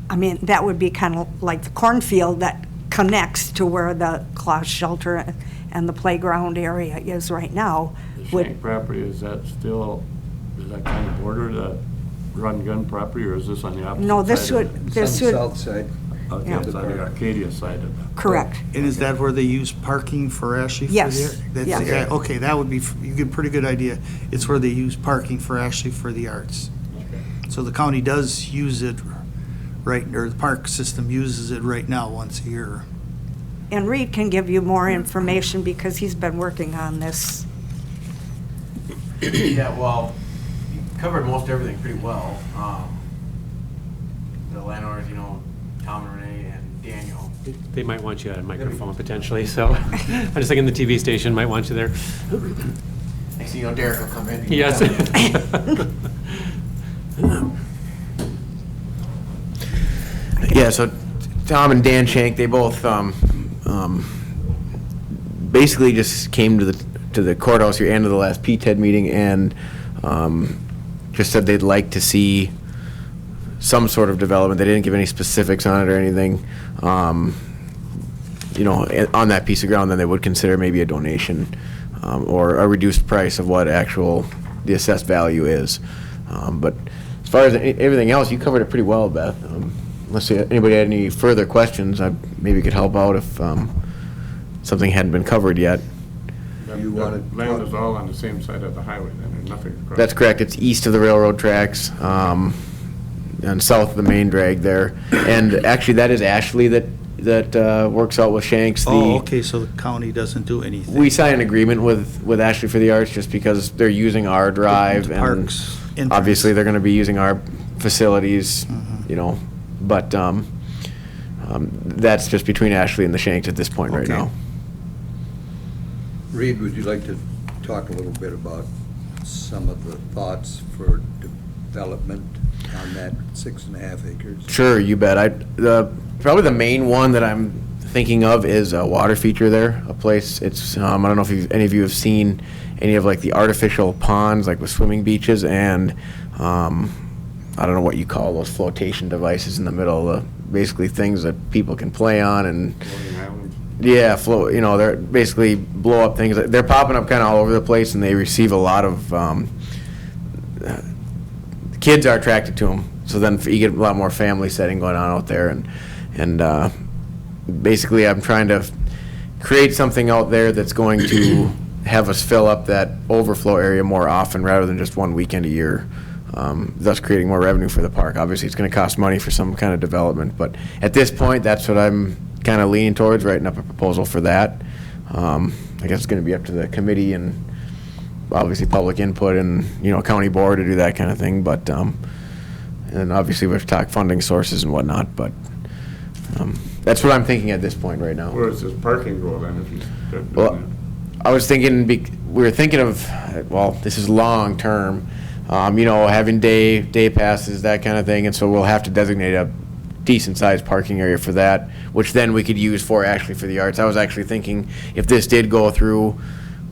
I mean, that would be kind of like the cornfield that connects to where the class shelter and the playground area is right now. The Shank property, is that kind of border the run gun property, or is this on the opposite side? No, this of it? would, this Some would, south side. Okay, yeah. it's on the Arcadia side of it. correct. And is that where they use parking for Ashley? Yes, yes. Yeah, okay, that would be, you get a pretty good idea. It's where they use parking for Ashley for the arts. So the county does use it or the park system uses it right now once a year. And Reed can give you more information because he's been working on this. Yeah, well, you covered most everything pretty well. The landowners, Tom and Renee and Daniel. They might want you at a microphone potentially, so I'm just thinking the TV station might want you there. Next thing you know, Derek will come in. Yes. Yeah, so Tom and Dan Shank, they both basically just came to the courthouse here, end of the last PTED meeting, and just said they'd like to see some sort of development. They didn't give any specifics on it or anything. On that piece of ground, then they would consider maybe a donation or a reduced price of what the assessed value is. But as far as everything else, you covered it pretty well, Beth. Unless anybody had any further questions, I maybe could help out if something hadn't been covered yet. You wanna Land talk- is all on the same side of the highway, then there's nothing across. That's correct. It's east of the railroad tracks and south of the main drag there. And actually, that is Ashley that works out with Shanks. Oh, okay, so the county doesn't do anything. We signed an agreement with Ashley for the Arts just because they're using our drive, The and parks entrance. obviously they're going to be using our facilities, Mhm. But that's just between Ashley and the Shanks at this point right Okay. now. Reed, would you like to talk a little bit about some of the thoughts for development on that 6.5 acres? Sure, you bet. Probably the main one that I'm thinking of is a water feature there, a place, it's, I don't know if any of you have seen any of like the artificial ponds, like with swimming beaches, and, I don't know what you call those flotation devices in the middle, basically things that people can play on and, yeah, float, they're basically blow up things. They're popping up kind of all over the place, and they receive a lot of, kids are attracted to them. So then you get a lot more family setting going on out there, and basically I'm trying to create something out there that's going to have us fill up that overflow area more often rather than just one weekend a year, thus creating more revenue for the park. Obviously, it's going to cost money for some kind of development, but at this point, that's what I'm kind of leaning towards, writing up a proposal for that. I guess it's going to be up to the committee and obviously public input and, county board to do that kind of thing, but, and obviously we've talked funding sources and whatnot, but that's what I'm thinking at this point right now. Where does this parking go then if you start doing Well, I was thinking, we were thinking of, well, this is long term, having day passes, that kind of thing, and so we'll have to designate a decent sized parking area for that, which then we could use for the arts. I was actually thinking if this did go through,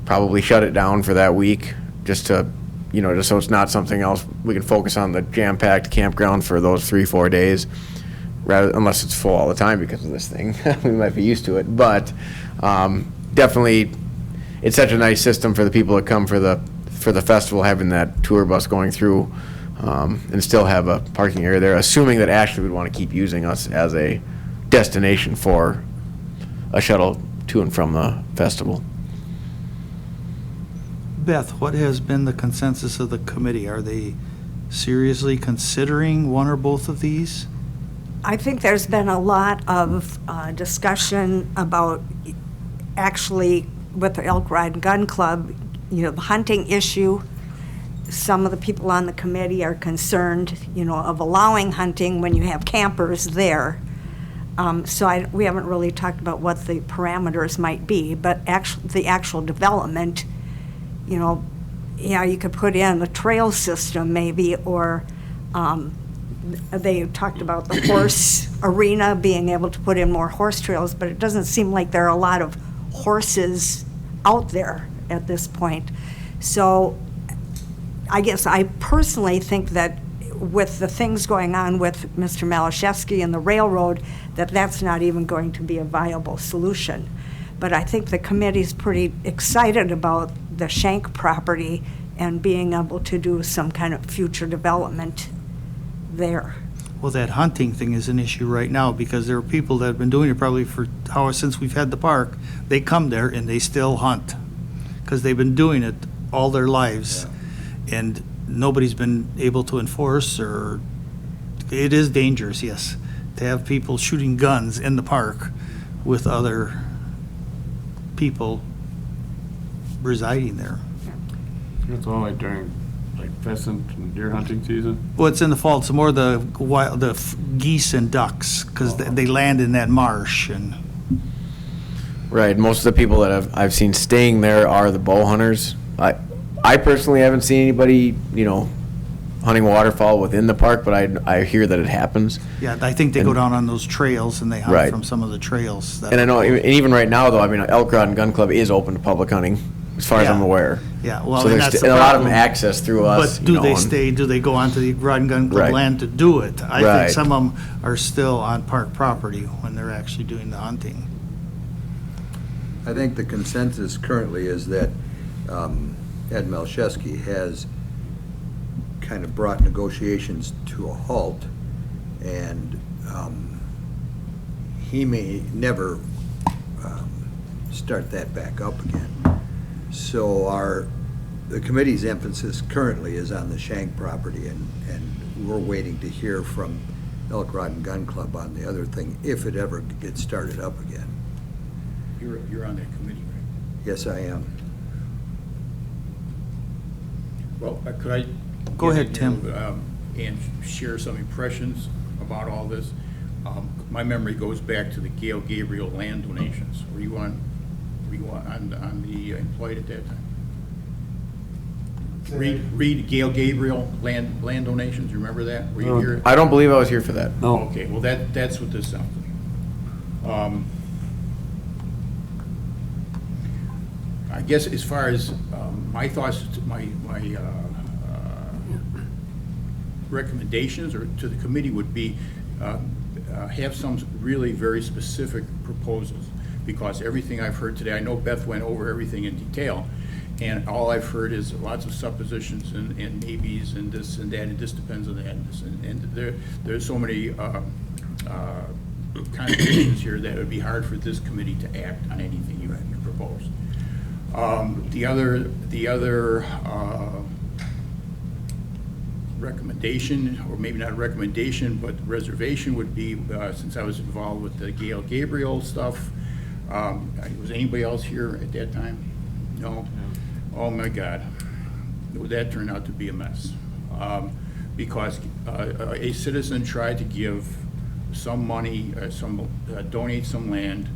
probably shut it down for that week, just to, just so it's not something else. We can focus on the jam-packed campground for those 3-4 days, unless it's full all the time because of this thing. We might be used to it, but definitely, it's such a nice system for the people that come for the festival, having that tour bus going through, and still have a parking area there, assuming that Ashley would want to keep using us as a destination for a shuttle to and from the festival. Beth, what has been the consensus of the committee? Are they seriously considering one or both of these? I think there's been a lot of discussion about actually with the Elk Ride and Gun Club, the hunting issue. Some of the people on the committee are concerned, of allowing hunting when you have campers there. So we haven't really talked about what the parameters might be, but the actual development, you could put in a trail system maybe, or they talked about the horse arena, being able to put in more horse trails, but it doesn't seem like there are a lot of horses out there at this point. So I guess I personally think that with the things going on with Mr. Malashevsky and the railroad, that's not even going to be a viable solution. But I think the committee's pretty excited about the Shank property and being able to do some kind of future development there. Well, that hunting thing is an issue right now because there are people that have been doing it probably since we've had the park. They come there and they still hunt because they've been doing it all their lives. Yeah. And nobody's been able to enforce, or it is dangerous, yes, to have people shooting guns in the park with other people residing there. It's only during pheasant and deer hunting season? Well, it's in the fall. It's more the geese and ducks because they land in that marsh. And Right. Most of the people that I've seen staying there are the bow hunters. I personally haven't seen anybody, hunting waterfowl within the park, but I hear that it happens. yeah, I think they go down on those trails and they hunt Right. from some of the trails. And I know, and even right now, though, Elk Rod and Gun Club is open to public hunting, as far as I'm Yeah. aware. Yeah, well, So and there's that's the a lot of problem. them access through us. But do they go onto the Rod and Gun Club Right. land to do it? I Right. think some of them are still on park property when they're actually doing the hunting. I think the consensus currently is that Ed Malashevsky has kind of brought negotiations to a halt, and he may never start that back up again. So the committee's emphasis currently is on the Shank property, and we're waiting to hear from Elk Rod and Gun Club on the other thing, if it ever gets started up again. You're on that committee, right? Yes, I am. Well, could I? Go get ahead, in Tim. here a little bit, and share some impressions about all this? My memory goes back to the Gail Gabriel land donations. Were you on the employed at that time? Read Gail Gabriel land donations, you remember that? Were you here? I don't believe I was here for that. Okay, well, that's what this sounds like. guess as far as my thoughts, my recommendations or to the committee would be have some really very specific proposals, because everything I've heard today, I know Beth went over everything in detail, and all I've heard is lots of suppositions and maybes and this and that, and this depends on that, and this, and there's so many contradictions here that it would be hard for this committee to act on anything you propose. The other recommendation, or maybe not a recommendation, but reservation would be, since I was involved with the Gail Gabriel stuff, was anybody else here at that time? No? Oh my God. That turned out to be a mess. Because a citizen tried to give some money, donate some land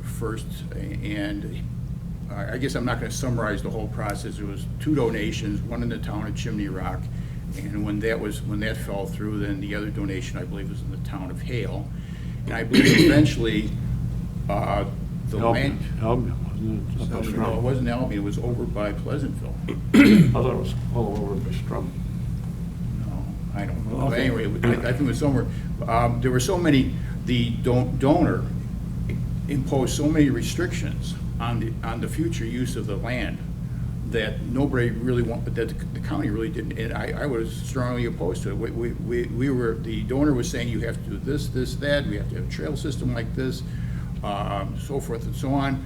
first, and I guess I'm not going to summarize the whole process. It was 2 donations, one in the town of Chimney Rock, and when that fell through, then the other donation, I believe, was in the town of Hale. And I believe eventually the land... Albion, wasn't it? No, it wasn't Albion, it was over by Pleasantville. I thought it was all over by Strum. No, I don't know. But Okay. anyway, I think it was somewhere. There were so many, the donor imposed so many restrictions on the future use of the land that nobody really wanted, that the county really didn't, and I was strongly opposed to it. We were, the donor was saying you have to do this, this, that, we have to have a trail system like this, so forth and so on.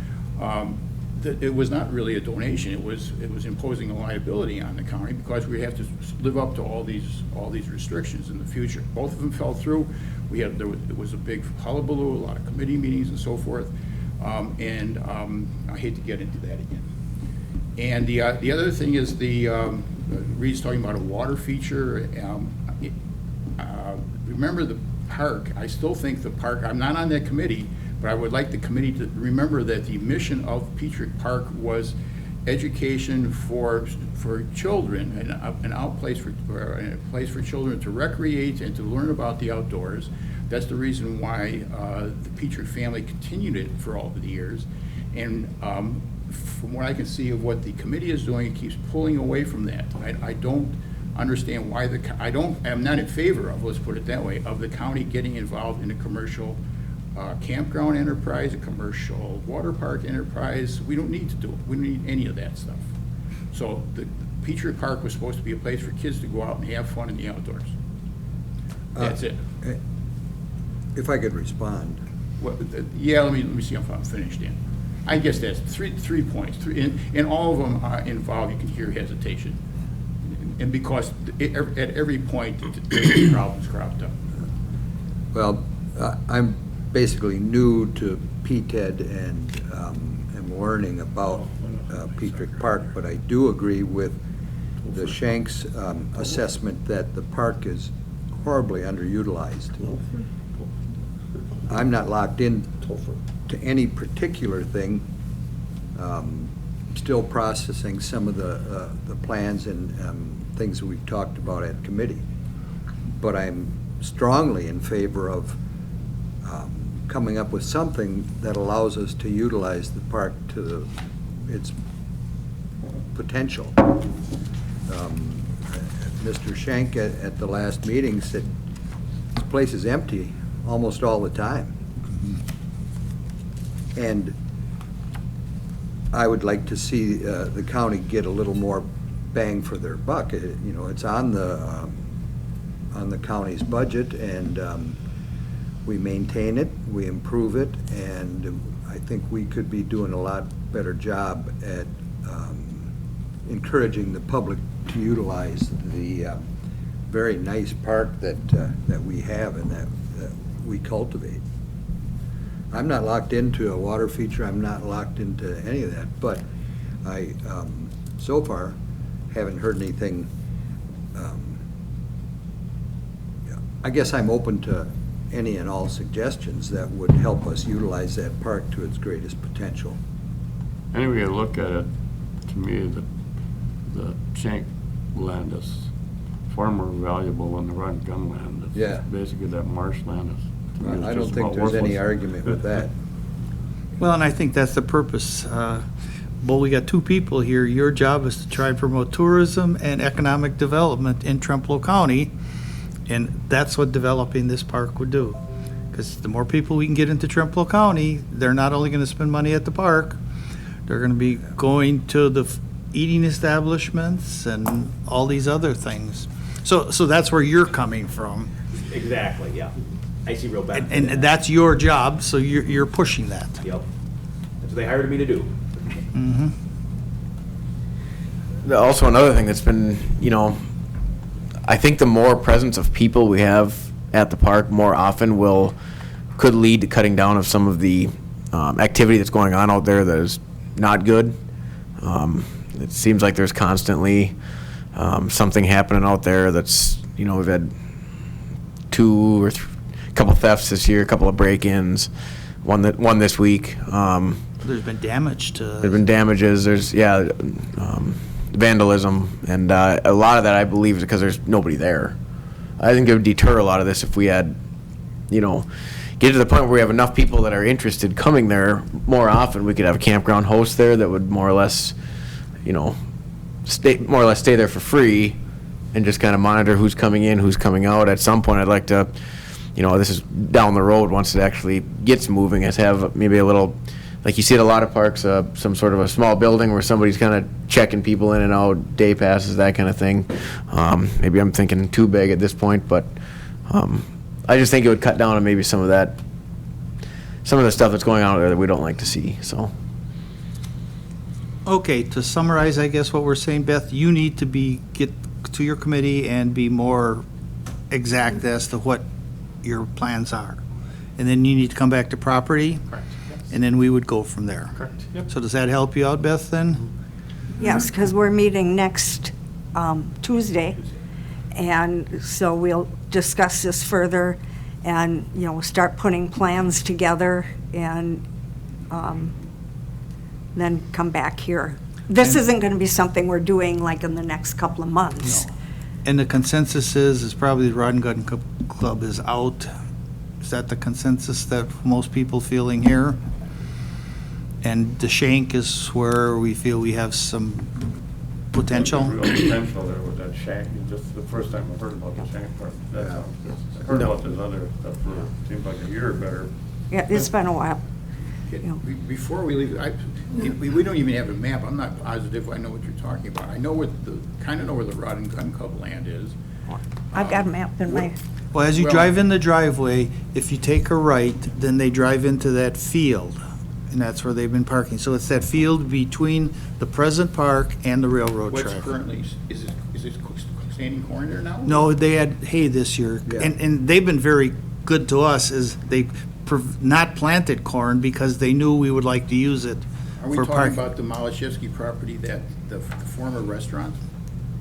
That it was not really a donation, it was imposing a liability on the county because we have to live up to all these restrictions in the future. Both of them fell through. It was a big hullabaloo, a lot of committee meetings and so forth. And I hate to get into that again. And the other thing is Reed's talking about a water feature. Remember the park, I still think the park, I'm not on that committee, but I would like the committee to remember that the mission of Petrick Park was education for children, a place for children to recreate and to learn about the outdoors. That's the reason why the Petrick family continued it for all of the years. And from what I can see of what the committee is doing, it keeps pulling away from that. I don't understand why I'm not in favor of, let's put it that way, of the county getting involved in a commercial campground enterprise, a commercial water park enterprise. We don't need to do it. We don't need any of that stuff. So the Petrick Park was supposed to be a place for kids to go out and have fun in the outdoors. That's it. If I could respond. Well, yeah, let me see if I'm finished in. I guess that's three points, and all of them involve, you can hear hesitation. And because at every point, problems cropped up. Well, I'm basically new to PTED and am learning about Petrick Park, but I do agree with the Shanks assessment that the park is horribly underutilized. I'm not locked in to any particular thing. Still processing some of the plans and things that we've talked about at committee. But I'm strongly in favor of coming up with something that allows us to utilize the park to its potential. Mr. Shank at the last meeting said this place is empty almost all the time. And I would like to see the county get a little more bang for their buck. It's on the county's budget, and we maintain it, we improve it, and I think we could be doing a lot better job at encouraging the public to utilize the very nice park that we have and that we cultivate. I'm not locked into a water feature, I'm not locked into any of that, but I, so far, haven't heard anything. I guess I'm open to any and all suggestions that would help us utilize that park to its greatest potential. Anyway, you look at it, to me, the Shank land is far more valuable than the Run Gun land. It's Yeah. basically that marshland is. to me, I it's don't just think about there's any worthless. argument with that. Well, and I think that's the purpose. Well, we got two people here. Your job is to try and promote tourism and economic development in Trempealeau County, and that's what developing this park would do. Because the more people we can get into Trempealeau County, they're not only going to spend money at the park, they're going to be going to the eating establishments and all these other things. So that's where you're coming from, Exactly, yeah. I see real benefit. and that's your job, so you're pushing that. Yep. That's what they hired me to do. Mhm. Also, another thing that's been, I think the more presence of people we have at the park more often could lead to cutting down of some of the activity that's going on out there that is not good. It seems like there's constantly something happening out there that's, we've had two or a couple thefts this year, a couple of break-ins, one this week. There's been damage to. There's been damages, there's, vandalism, and a lot of that, I believe, is because there's nobody there. I think it would deter a lot of this if we had, get to the point where we have enough people that are interested coming there more often. We could have a campground host there that would more or less, stay there for free and just kind of monitor who's coming in, who's coming out. At some point, I'd like to, this is down the road, once it actually gets moving, is have maybe a little, like you see at a lot of parks, some sort of a small building where somebody's kind of checking people in and out, day passes, that kind of thing. Maybe I'm thinking too big at this point, but I just think it would cut down on maybe some of the stuff that's going on there that we don't like to see, so. Okay, to summarize, I guess what we're saying, Beth, you need to get to your committee and be more exact as to what your plans are. And then you need to come back to property, Correct. Yes. and then we would go from there. Correct. Yep. So does that help you out, Beth, then? Yes, because we're meeting next Tuesday, and so we'll discuss this further and, start putting plans together and then come back here. This And- isn't going to be something we're doing like in the next couple of months. No. And the consensus is probably the Rod and Gun Club is out. Is that the consensus that most people feeling here? And the Shank is where we feel we have some potential? Real potential there with that shank. It's just the first time I've heard about the shank part. That's all. I've heard about this other stuff for, seems like a year or better. Yeah, it's been a while. Before we leave, we don't even have a map. I'm not positive I know what you're talking about. I know kind of know where the Rod and Gun Club land is. I've got a map in my, Well, as you Well- drive in the driveway, if you take a right, then they drive into that field, and that's where they've been parking. So it's that field between the present park and the railroad What's track. currently, is it standing corn there now? No, they had hay this year, Yeah. and they've been very good to us, is they not planted corn because they knew we would like to use it Are we for talking parking. about the Malashevsky property, that, the former restaurant?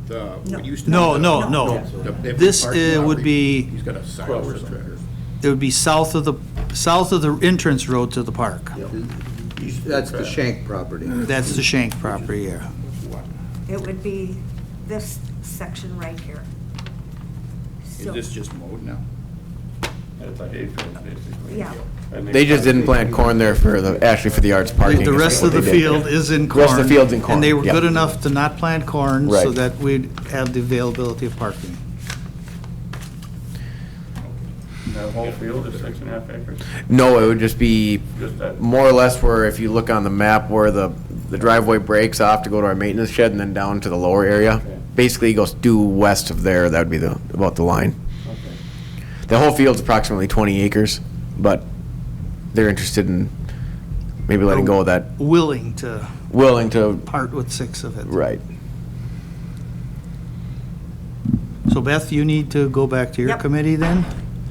What used to be No, the- no, no. that This parking lot would where be, He's got a silo or something. it would be south of the entrance road to the park. That's the Shank property. That's the Shank property, yeah. it would be this section right here. Is So- this just mowed now? It's a hay field, basically. Yeah. And They just didn't plant corn there for the arts parking. The is rest what of the they did. field is in The corn. rest of the field's in corn, And they were yep. good enough to not plant corn so Right. that we'd have the availability of parking. That whole field is 6.5 acres. No, it would just be Just that. more or less where, if you look on the map, where the driveway breaks off to go to our maintenance shed and then down to the lower area. Okay. Basically, it goes due west of there, that would be about the line. Okay. The whole field's approximately 20 acres, but they're interested in maybe letting go of that, Willing to willing to, part with 6 of it. right. So Beth, you need to go back to your Yep. committee then?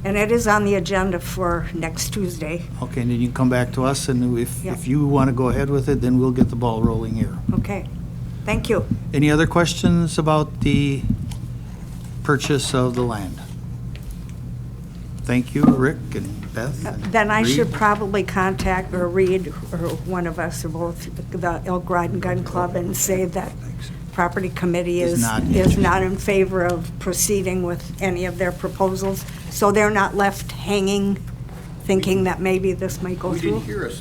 And it is on the agenda for next Tuesday. Okay, and then you can come back to us, and if Yep. you want to go ahead with it, then we'll get the ball rolling here. Okay, thank you. Any other questions about the purchase of the land? Thank you, Rick and Beth. and Then I Reed. should probably contact or Reed, or one of us, or both, the Elk Rod and Gun Club, and say that property committee Is is not not in favor of proceeding with any of their proposals, so they're not left hanging thinking that maybe this might go We through.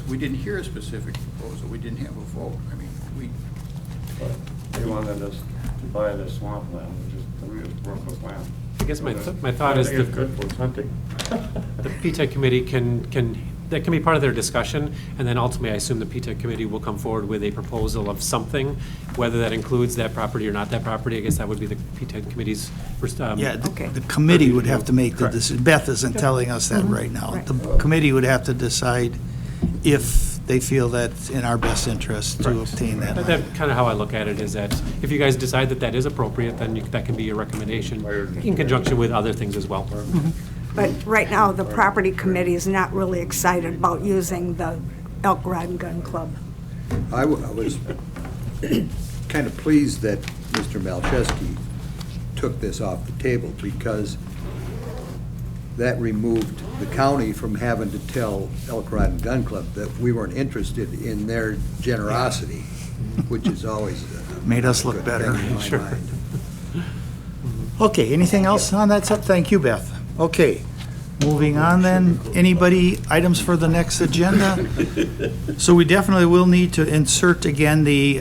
we didn't hear a specific proposal, we didn't have a vote. I mean, They wanted us to buy the swampland, we just work with land. I guess my thought is I think it's the good for hunting. PTED committee that can be part of their discussion, and then ultimately, I assume the PTED committee will come forward with a proposal of something, whether that includes that property or not that property. I guess that would be the PTED committee's first. Yeah, Okay. the committee would have to make the Correct. decision. Beth isn't telling us that right now. Right. The committee would have to decide if they feel that's in our best interest to obtain that land. That's kind of how I look at it, is that if you guys decide that that is appropriate, then that can be your recommendation in conjunction with other things as well. But right now, the property committee is not really excited about using the Elk Rod and Gun Club. I was kind of pleased that Mr. Malcheski took this off the table, because that removed the county from having to tell Elk Rod and Gun Club that we weren't interested in their generosity, which is always Made us look good better. thing in my Sure. mind. Okay, anything else on that sub? Thank you, Beth. Okay, moving on then. Anybody, items for the next agenda? So we definitely will need to insert again the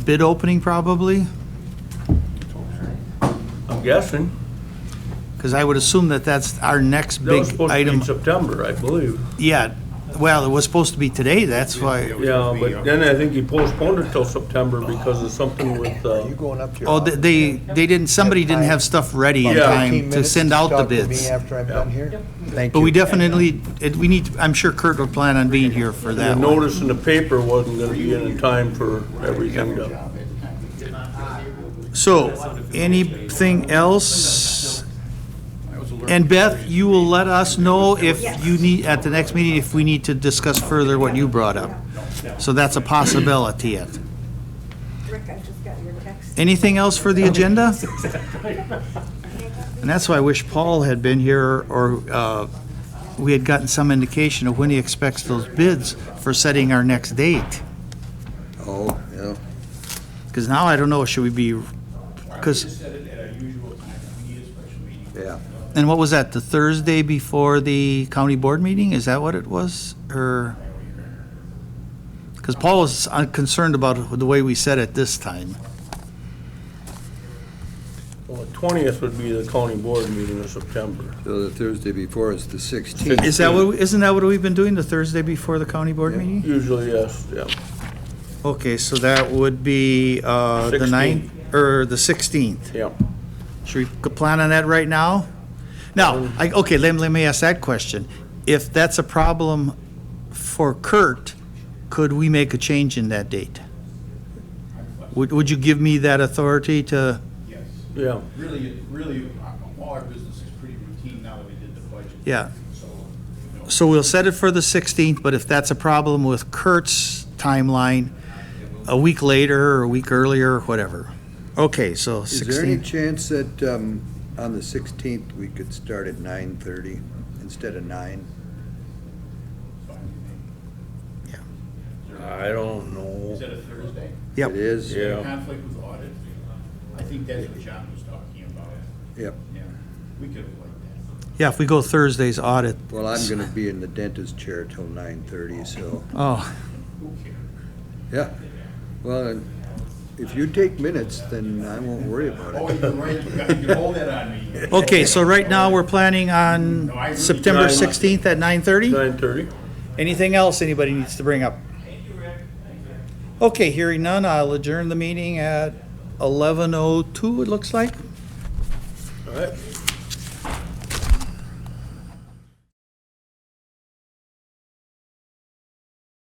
bid opening probably, I'm guessing. because I would assume that that's our next That was big supposed to be item. in September, I believe. Yeah, well, it was supposed to be today, that's why. Yeah, but then I think he postponed it till September because of something with, going up to your Oh, they didn't, somebody didn't have stuff ready in Yeah. time to send out the bids. after I'm done here? Thank But we definitely, we need, I'm sure Kurt will plan on being here for the that one. notice in the paper wasn't gonna be in time for everything to. So, anything else? And Beth, you will let us know if you need, at the next meeting, if we need to discuss further what you brought up. So that's a possibility yet. Rick, I just got your text. Anything else for the agenda? And that's why I wish Paul had been here, or we had gotten some indication of when he expects those bids for setting our next date. Oh, yeah. Because now I don't know, should we be, because, Set it at our usual time, if we need a special meeting. Yeah. and what was that, the Thursday before the county board meeting? Is that what it was? Or, because Paul was concerned about the way we said it this time. Well, the 20th would be the county board meeting in September. So the Thursday before is the 16th. Is that what, isn't that what we've been doing, the Thursday before the county board meeting? Usually, yes, yeah. Okay, so that would be the 9th, or the 16th. Yeah. Should we plan on that right now? Now, okay, let me ask that question. If that's a problem for Kurt, could we make a change in that date? Would you give me that authority to, Yes. Yeah. Really, all our business is pretty routine now that we did the budget. yeah. So, you know, So we'll set it for the 16th, but if that's a problem with Kurt's timeline, a week later, or a week earlier, or whatever. Okay, so Is there any 16th. chance that on the 16th, we could start at 9:30 instead of 9? I don't know. is that a Thursday? Yep. It is? Yeah. Conflict with audit? I think that's what John was talking about. Yep. Yeah, we could avoid that. Yeah, if we go Thursday's audit. Well, I'm going to be in the dentist chair till 9:30, so, Oh, Who cares? yeah. Well, if you take minutes, then I won't worry about Oh, it. you're right, you can hold that on me. okay, so right now, we're planning on No, I really- September 16th at 9:30? 9:30? Anything else anybody needs to bring up? Okay, hearing none, I'll adjourn the meeting at 11:02, it looks like. All right.